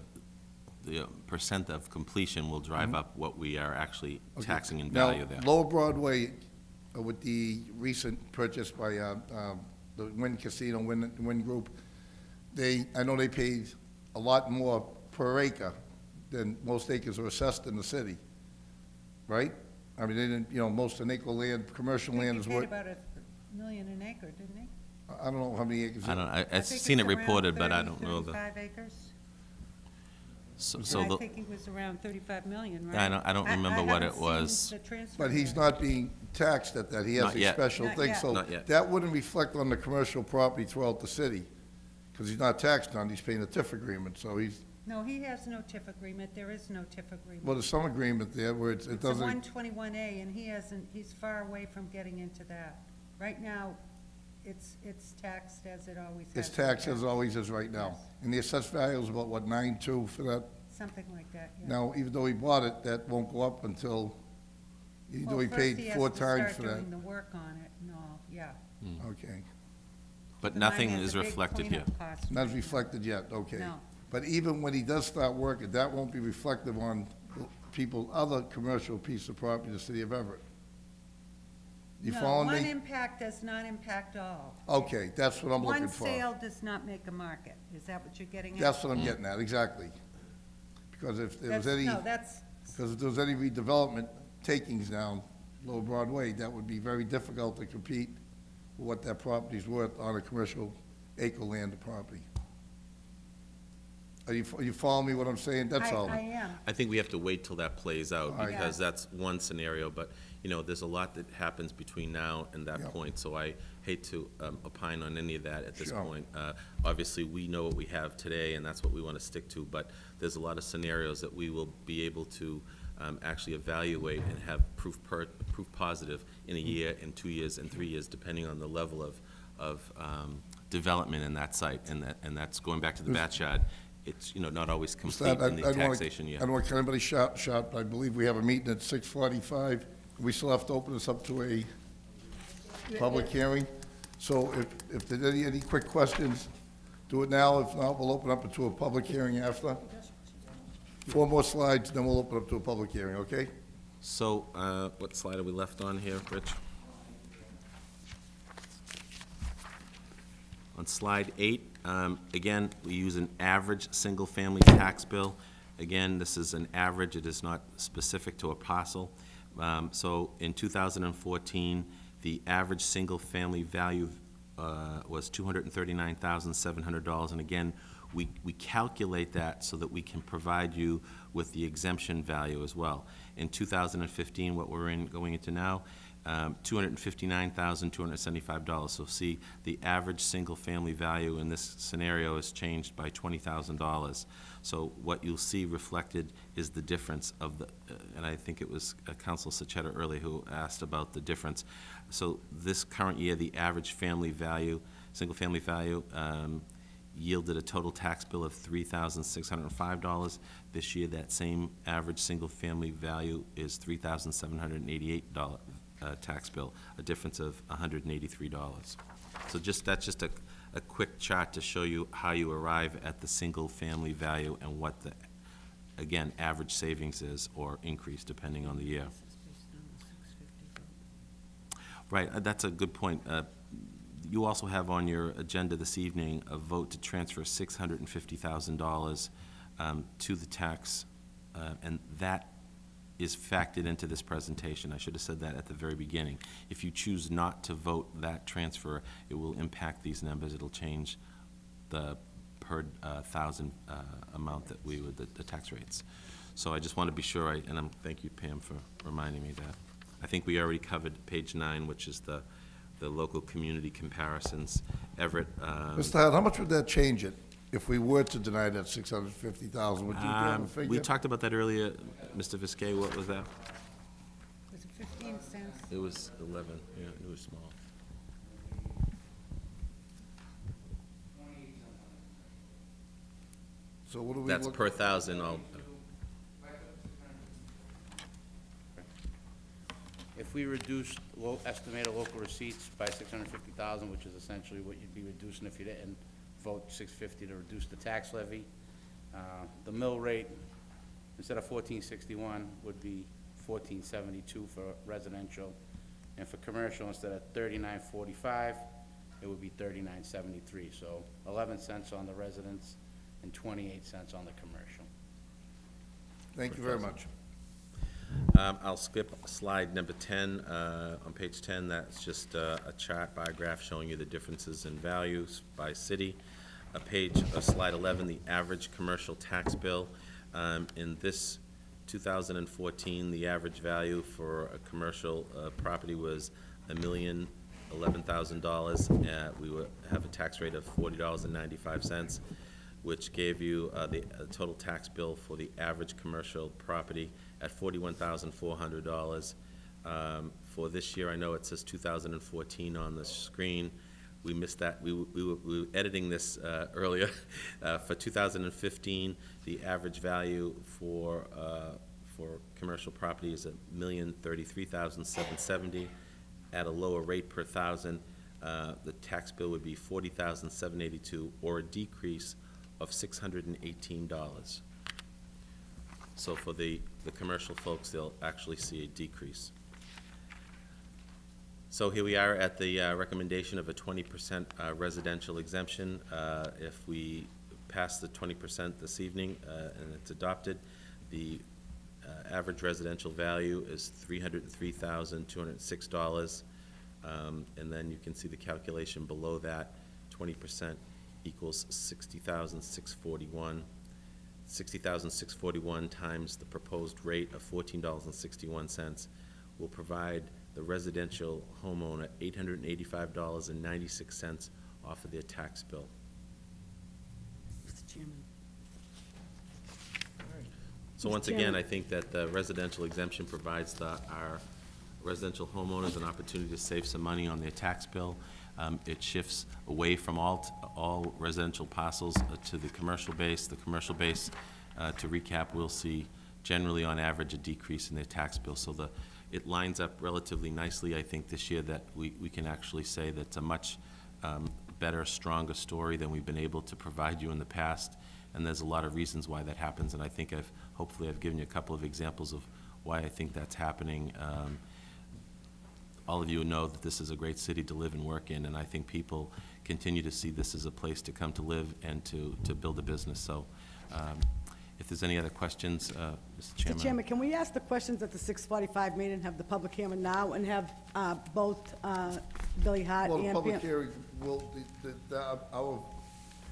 K: percent of completion will drive up what we are actually
H: Okay.
K: taxing in
H: Now,
K: value there.
H: Lower Broadway, with the recent purchase by the Wynn Casino, Wynn Group, I know they paid a lot more per acre than most acres are assessed in the city, right? I mean, they didn't, most of Nickel land, commercial land is
J: He paid
H: worth,
J: about $1 million an acre, didn't he?
H: I don't know how many acres.
K: I've
J: think
K: seen it
J: it's around
K: reported, but I
J: 30,
K: don't know the,
J: 35 acres?
K: so
J: And I
K: the,
J: think he was around 35 million, right?
K: I don't remember what it
J: haven't seen
K: was.
J: the transfer
H: But he's
J: yet.
H: not being taxed at that, he has
K: Not
H: a
K: yet.
H: special
J: Not
H: thing,
J: yet.
H: so
K: Not yet.
H: that wouldn't reflect on the commercial property throughout the city, because he's not taxed on, it, he's paying a TIF agreement, so
J: No, he has no TIF agreement, there is no TIF agreement.
H: well, there's some agreement there where it
J: It's a
H: doesn't,
J: 121A, and he's far away from getting into that. Right now, it's taxed as it always has.
H: It's taxed as always is right now. And the assessed value is about, what, 9.2 for that?
J: Something like that, yeah.
H: Now, even though he bought it, that won't go up until, even though
J: Well,
H: he
J: first
H: paid
J: he has
H: 4
J: to
H: times
J: start
H: for that.
J: doing the work on it and all, yeah.
H: Okay.
K: But
J: Mine
K: nothing
J: has
K: is
J: a big
K: reflected here.
J: cleanup cost
H: Not
J: right now.
H: reflected yet, okay.
J: No.
H: But even when he does start working, that won't be reflective on people, other commercial piece of property in the city of Everett. You following
J: No, one
H: me?
J: impact does not impact all.
H: Okay, that's what I'm looking
J: One
H: for.
J: sale does not make a market. Is that what you're getting at?
H: That's what I'm getting at, exactly. Because if there was any,
J: No, that's,
H: because if there was any redevelopment takings down Lower Broadway, that would be very difficult to compete with what that property's worth on a commercial acre land property. Are you following me what I'm saying? That's all.
J: I am.
K: I think we have to wait till that plays out,
H: All right.
K: because that's one scenario, but, you know, there's a lot that happens between now and that
H: Yeah.
K: point, so I hate to opine on any of that at this
H: Sure.
K: point. Obviously, we know what we have today, and that's what we want to stick to, but there's a lot of scenarios that we will be able to actually evaluate and have proof positive in a year, in 2 years, and 3 years, depending on the level of development in that site, and that's going back to the bat yard. It's, you know, not always complete in the
H: I don't wanna-
K: taxation year.
H: I don't want to cut anybody short, but I believe we have a meeting at 6:45. We still have to open this up to a public hearing. So if there's any quick questions, do it now. If not, we'll open up to a public hearing after. 4 more slides, then we'll open up to a public hearing, okay?
K: So, what slide are we left on here, Rich? On slide 8, again, we use an average single-family tax bill. Again, this is an average, it is not specific to a parcel. So in 2014, the average single-family value was $239,700. And again, we calculate that so that we can provide you with the exemption value as well. In 2015, what we're going into now, $259,275. So see, the average single-family value in this scenario is changed by $20,000. So what you'll see reflected is the difference of the, and I think it was Council Sachetta earlier who asked about the difference. So this current year, the average family value, single-family value, yielded a total tax bill of $3,605. This year, that same average single-family value is $3,788 tax bill, a difference of $183. So that's just a quick chart to show you how you arrive at the single-family value and what the, again, average savings is or increase depending on the year. Right, that's a good point. You also have on your agenda this evening a vote to transfer $650,000 to the tax, and that is factored into this presentation. I should have said that at the very beginning. If you choose not to vote that transfer, it will impact these numbers. It'll change the per thousand amount that we would, the tax rates. So I just want to be sure, thank you, Pam, for reminding me that. I think we already covered page 9, which is the local community comparisons. Everett.
H: Mr. Howard, how much would that change it if we were to deny that 650,000? Would you have a figure?
K: We talked about that earlier, Mr. Viskey. What was that?
J: was it 15 cents?
K: It was 11. Yeah, it was small.
H: So what do we
K: That's
H: look?
K: per thousand.
M: If we reduced estimated local receipts by 650,000, which is essentially what you'd be reducing if you didn't vote 650 to reduce the tax levy, the mill rate, instead of 1461, would be 1472 for residential, and for commercial, instead of 3945, it would be 3973. So 11 cents on the residents and 28 cents on the commercial.
H: Thank you very much.
K: I'll skip slide number 10. On page 10, that's just a chart bar graph showing you the differences in values by city. Slide 11, the average commercial tax bill. In this 2014, the average value for a commercial property was $1,011,000. We would have a tax rate of $40.95, which gave you the total tax bill for the average commercial property at $41,400. For this year, I know it says 2014 on the screen. we missed that. We were editing this earlier. For 2015, the average value for commercial property is $1,033,770. At a lower rate per thousand, the tax bill would be $40,782, or a decrease of $618. So for the commercial folks, they'll actually see a decrease. So here we are at the recommendation of a 20% residential exemption. If we pass the 20% this evening and it's adopted, the average residential value is $303,206. And then you can see the calculation below that, 20% equals $60,641. $60,641 times the proposed rate of $14.61 will provide the residential homeowner $885.96 off of their tax bill.
F: Mr. Chairman.
K: So once again, I think that the residential exemption provides our residential homeowners an opportunity to save some money on their tax bill. It shifts away from all residential parcels to the commercial base. The commercial base, to recap, will see generally on average a decrease in their tax bill. So it lines up relatively nicely, I think, this year, that we can actually say that it's a much better, stronger story than we've been able to provide you in the past. And there's a lot of reasons why that happens, and I think hopefully I've given you a couple of examples of why I think that's happening. All of you know that this is a great city to live and work in, and I think people continue to see this as a place to come to live and to build a business. So if there's any other questions, Mr. Chairman.
F: Mr. Chairman, can we ask the questions at the 6:45 meeting, have the public hearing now, and have both Billy Hart
H: Well,
F: and
H: the
F: Pam?
H: public hearing will, our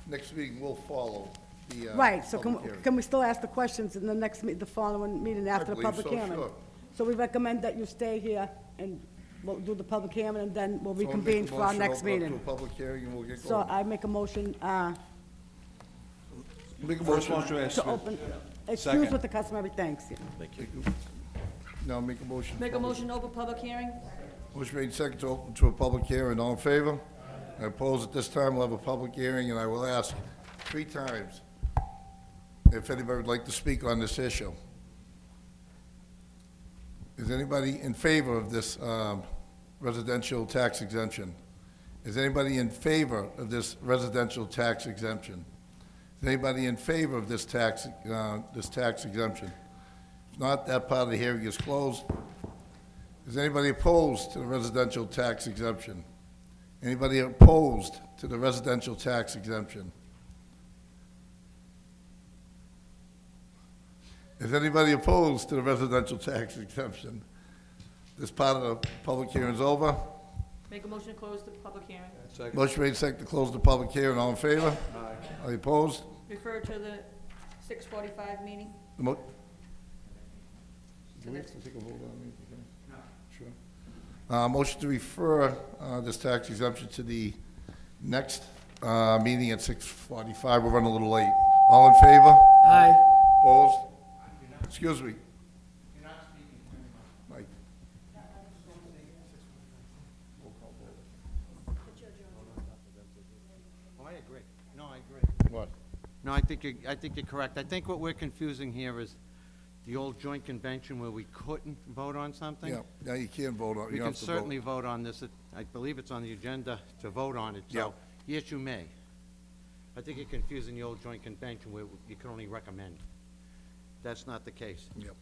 H: next meeting will follow the
F: Right, so
H: public hearing.
F: can we still ask the questions in the next, the following meeting after the
H: believe
F: public
H: so,
F: hearing?
H: sure.
F: So we recommend that you stay here, and we'll do the public hearing, and then we'll
H: So I'll make a
F: reconvene for our
H: motion to
F: next
H: open up
F: meeting.
H: to a public hearing, and we'll get
F: So
H: going.
F: I make a motion
H: Make a motion.
F: to open, excuse with the customary thanks. Yeah.
K: Thank you.
H: Now make a motion.
N: Make a motion to open public hearing?
H: Motion made second to open to a public hearing. All in favor? I oppose at this time. We'll have a public hearing, and I will ask 3 times if anybody would like to speak on this issue. Is anybody in favor of this residential tax exemption? Is anybody in favor of this residential tax exemption? Is anybody in favor of this tax exemption? If not, that part of the hearing is closed. Is anybody opposed to the residential tax exemption? Anybody opposed to the residential tax exemption? Is anybody opposed to the residential tax exemption? This part of the public hearing is over.
N: Make a motion to close the public hearing.
H: Motion made second to close the public hearing. All in favor? Aye. Are you opposed?
N: Refer to the 6:45 meeting.
H: The mo-
N: To
H: Do we have
N: the-
H: to take a vote on it? No. Sure. Motion to refer this tax exemption to the next meeting at 6:45. We're running a little late. All in favor?
D: Aye.
H: Opposed? Excuse me. Mike.
I: Oh, I agree. No, I agree.
H: What?
I: No, I think you're correct. I think what we're confusing here is the old joint convention where we couldn't vote on something.
H: Yeah, now you can't vote on,
I: We
H: you
I: can
H: have to vote.
I: certainly vote on this. I believe it's on the agenda to vote on it, so, yes, you may. I think you're confusing the old joint convention where you can only recommend. That's not the case.
H: Yep.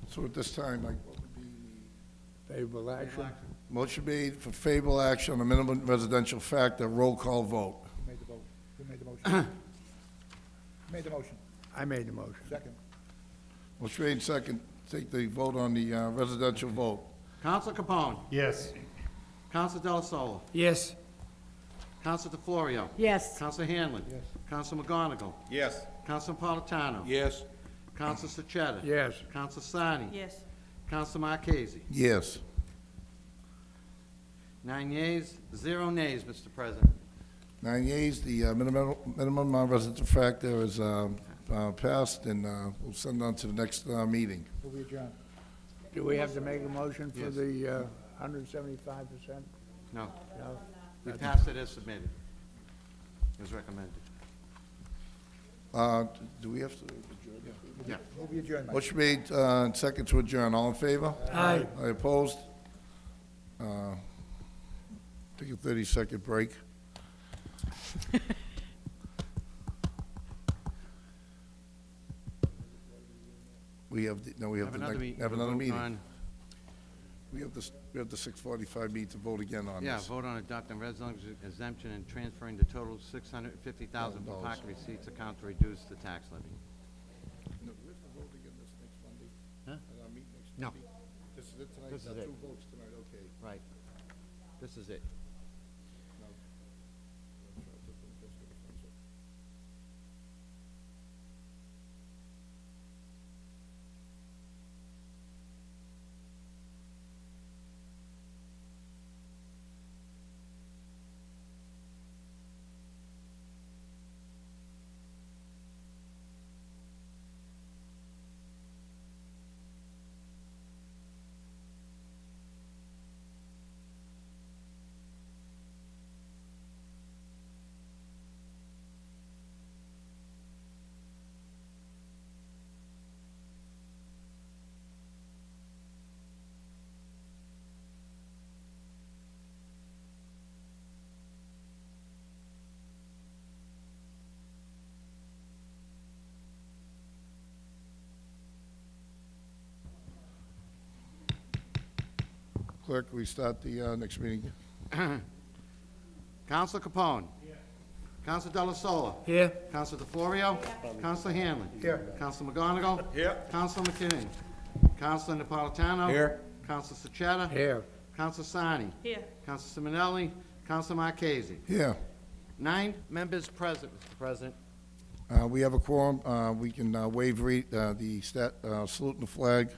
H: So at this time, Mike, what would be
L: Favorable action?
H: the motion made for favorable action on the minimum residential factor, roll call vote?
G: Who made the vote? Who made the motion? Who made the motion?
L: I made the motion.
G: Second.
H: Motion made second, take the vote on the residential vote.
I: Counsel Capone.
C: Yes.
I: Counsel Delasola.
D: Yes.
I: Counsel DeFlorio.
F: Yes.
I: Counsel Hanlon.
G: Yes.
I: Counsel McGonigal.
E: Yes.
I: Counsel Napolitano.
E: Yes.
I: Counsel Sachetta.
L: Yes.
I: Counsel Sani.
N: Yes.
I: Counsel Marchese.
H: Yes.
I: 9 yeas, 0 nays, Mr. President.
H: 9 yeas, the minimum residential factor is passed, and we'll send on to the next meeting.
G: Will we adjourn?
L: Do we have to make a motion for
I: Yes.
L: the 175%?
I: No.
L: No?
I: We passed it as submitted, as recommended.
H: Do we have to adjourn?
I: Yeah.
G: Move the adjournment.
H: Motion made, second to adjourn. All in favor?
D: Aye.
H: I opposed? Take a 30-second break. We have, we have another
I: Vote
H: meeting.
I: on-
H: We have the 6:45 meeting to vote again on
I: Yeah,
H: this.
I: vote on adopting residential exemption and transferring the total $650,000 from park receipts account to reduce the tax levy.
H: No, we have to vote again this next Monday?
I: Huh?
H: At our meeting next
I: No.
H: Monday? This is it tonight?
I: This is
H: Got
I: it.
H: two votes tonight, okay.
I: Right. This is it.
H: No. Clerk, we start the next meeting.
I: Counselor Capone. Counselor Della Sola.
D: Here.
I: Counselor DeFlorio. Counselor Hanlon.
G: Here.
I: Counselor McGonigal.
A: Here.
I: Counselor McKinnon. Counselor Napolitano.
E: Here.
I: Counselor Sachetta.
L: Here.
I: Counselor Sani.
N: Here.
I: Counselor Simonelli. Counselor Marchese.
H: Here.
I: 9 members present, Mr. President.
H: We have a quorum. We can waive the salute the flag.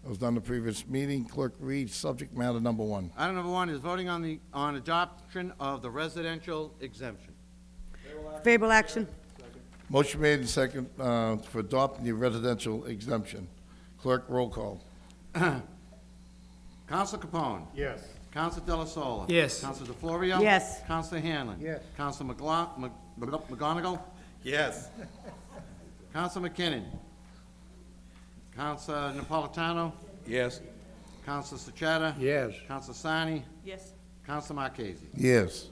H: That was done the previous meeting. Clerk read subject matter number 1.
I: Item number 1 is voting on adoption of the residential exemption.
F: Favorable action?
H: Motion made and second for adopting the residential exemption. Clerk, roll call.
I: Counselor Capone.
C: Yes.
I: Counselor Della Sola.
D: Yes.
I: Counselor DeFlorio.
F: Yes.
I: Counselor Hanlon.
L: Yes.
I: Counselor McGonigal.
A: Yes.
I: Counselor McKinnon. Counselor Napolitano.
E: Yes.
I: Counselor Sachetta.
L: Yes.
I: Counselor Sani.
N: Yes.
I: Counselor Marchese.
H: Yes.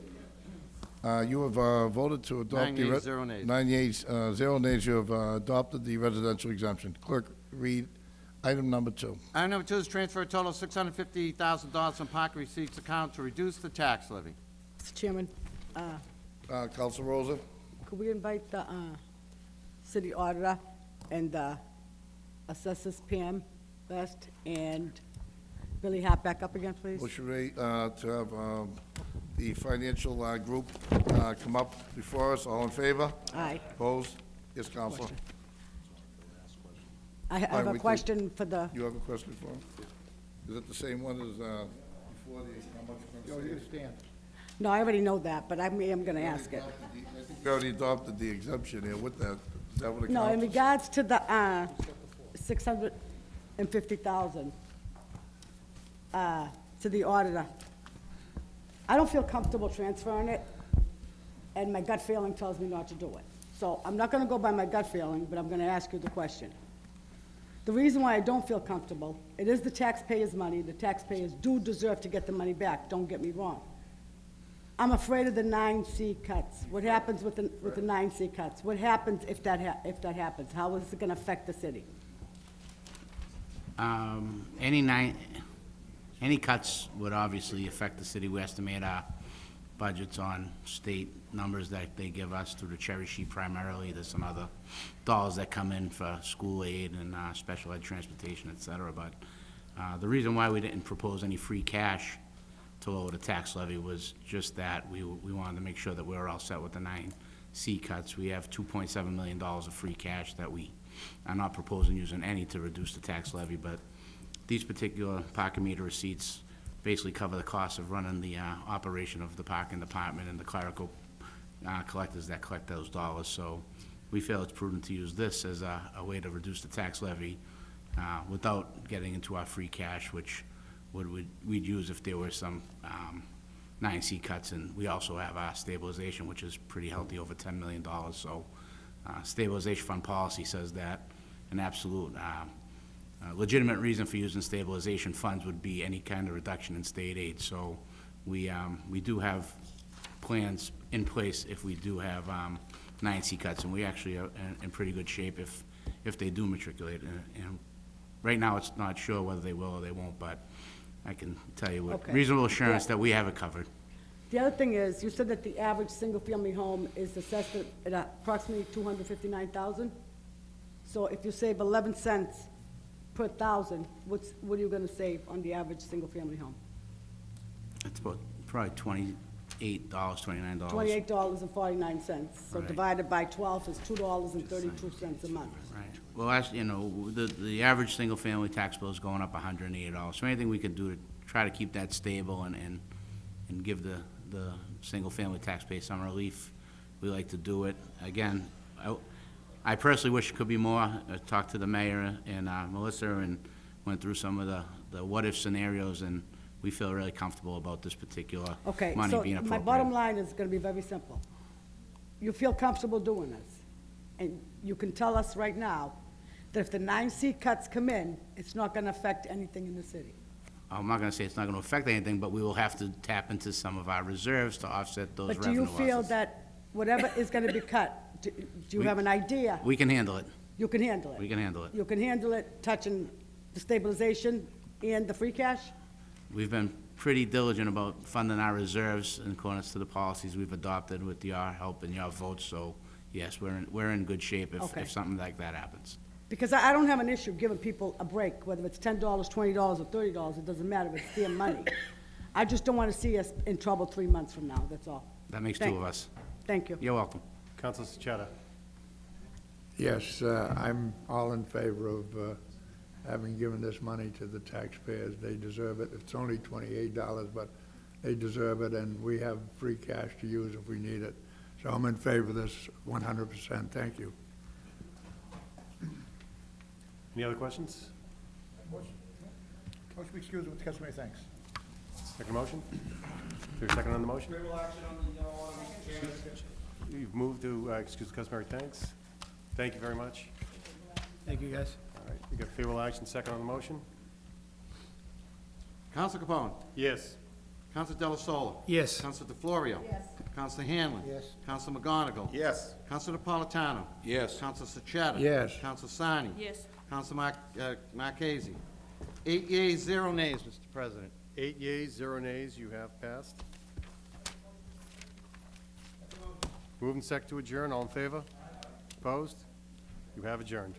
H: You have voted to adopt
I: 9
H: the...
I: yeas, 0 nays.
H: 9 yeas, 0 nays. You have adopted the residential exemption. Clerk, read item number 2.
I: Item number 2 is transfer a total of $650,000 from park receipts account to reduce the tax levy.
F: Mr. Chairman,
H: Counsel Rosa?
F: could we invite the city auditor and the assessors Pam Best and Billy Hart back up again, please?
H: Motion made to have the financial group come up before us. All in favor?
F: Aye.
H: Opposed? Yes, Counselor.
F: I have
H: Aye,
F: a
H: we
F: question for the,
H: You have a question for him? Is it the same one as before the, how much?
G: Yo, you stand.
F: no, I already know that, but I am going to ask it.
H: We already adopted the exemption here with that. Is that what it
F: No, in
H: counts?
F: regards to the 650,000 to the auditor, I don't feel comfortable transferring it, and my gut feeling tells me not to do it. So I'm not going to go by my gut feeling, but I'm going to ask you the question. The reason why I don't feel comfortable, it is the taxpayers' money. The taxpayers do deserve to get the money back, don't get me wrong. I'm afraid of the 9C cuts. What happens with the 9C cuts? What happens if that happens? How is it going to affect the city?
M: Any cuts would obviously affect the city. We estimate our budgets on state numbers that they give us through the cherry sheet primarily. There's some other dollars that come in for school aid and special ed transportation, et cetera. But the reason why we didn't propose any free cash to lower the tax levy was just that. We wanted to make sure that we were all set with the 9C cuts. We have $2.7 million of free cash that we are not proposing using any to reduce the tax levy, but these particular parking meter receipts basically cover the cost of running the operation of the parking department and the clerical collectors that collect those dollars. So we feel it's prudent to use this as a way to reduce the tax levy without getting into our free cash, which we'd use if there were some 9C cuts, and we also have our stabilization, which is pretty healthy, over $10 million. So stabilization fund policy says that an absolute legitimate reason for using stabilization funds would be any kind of reduction in state aid. So we do have plans in place if we do have 9C cuts, and we actually are in pretty good shape if they do matriculate. And right now, it's not sure whether they will or they won't, but I can tell you with
F: Okay.
M: reasonable assurance
F: Yeah.
M: that we have it covered.
F: The other thing is, you said that the average single-family home is assessed at approximately $259,000. So if you save 11 cents per thousand, what are you gonna save on the average single-family home?
M: It's about probably $28, $29.
F: $28.49. So
M: Right.
F: divided by 12 is $2.32 a month.
M: Right. Well, actually, the average single-family tax bill is going up $180. So anything we can do to try to keep that stable and give the single-family taxpayer some relief, we like to do it. Again, I personally wish it could be more. I talked to the mayor and Melissa and went through some of the what-if scenarios, and we feel really comfortable about this particular
F: Okay,
M: money
F: so
M: being
F: my
M: appropriated.
F: bottom line is gonna be very simple. You feel comfortable doing this, and you can tell us right now that if the 9C cuts come in, it's not gonna affect anything in the city.
M: I'm not gonna say it's not gonna affect anything, but we will have to tap into some of our reserves to offset those
F: But do
M: revenue
F: you
M: losses.
F: feel that whatever is gonna be cut, do you have an idea?
M: We can handle it.
F: You can handle it?
M: We can handle it.
F: You can handle it touching the stabilization and the free cash?
M: We've been pretty diligent about funding our reserves in accordance to the policies we've adopted with your help and your votes, so yes, we're in good shape
F: Okay.
M: if something like that happens.
F: Because I don't have an issue giving people a break, whether it's $10, $20, or $30, it doesn't matter, it's their money. I just don't want to see us in trouble 3 months from now, that's all.
M: That makes
F: Thank-
M: two of us.
F: Thank you.
M: You're welcome.
C: Councilor Sachetta.
L: Yes, I'm all in favor of having given this money to the taxpayers. They deserve it. It's only $28, but they deserve it, and we have free cash to use if we need it. So I'm in favor of this 100%. Thank you.
C: Any other questions?
G: Motion to excuse with customary thanks.
C: Second motion? Is there a second on the motion? You've moved to excuse the customary thanks. Thank you very much.
D: Thank you, guys.
C: All right, we got favorable action, second on the motion?
I: Counsel Capone.
C: Yes.
I: Counsel Delasola.
D: Yes.
I: Counsel DeFlorio.
F: Yes.
I: Counsel Hanlon.
G: Yes.
I: Counsel McGonigal.
H: Yes.
I: Counsel Napolitano.
E: Yes.
I: Counsel Sachetta.
L: Yes.
I: Counsel Sani.
N: Yes.
I: Counsel Marchese. 8 yeas, 0 nays, Mr. President.
C: 8 yeas, 0 nays, you have passed. Moving second to adjourn, all in favor? Opposed? You have adjourned.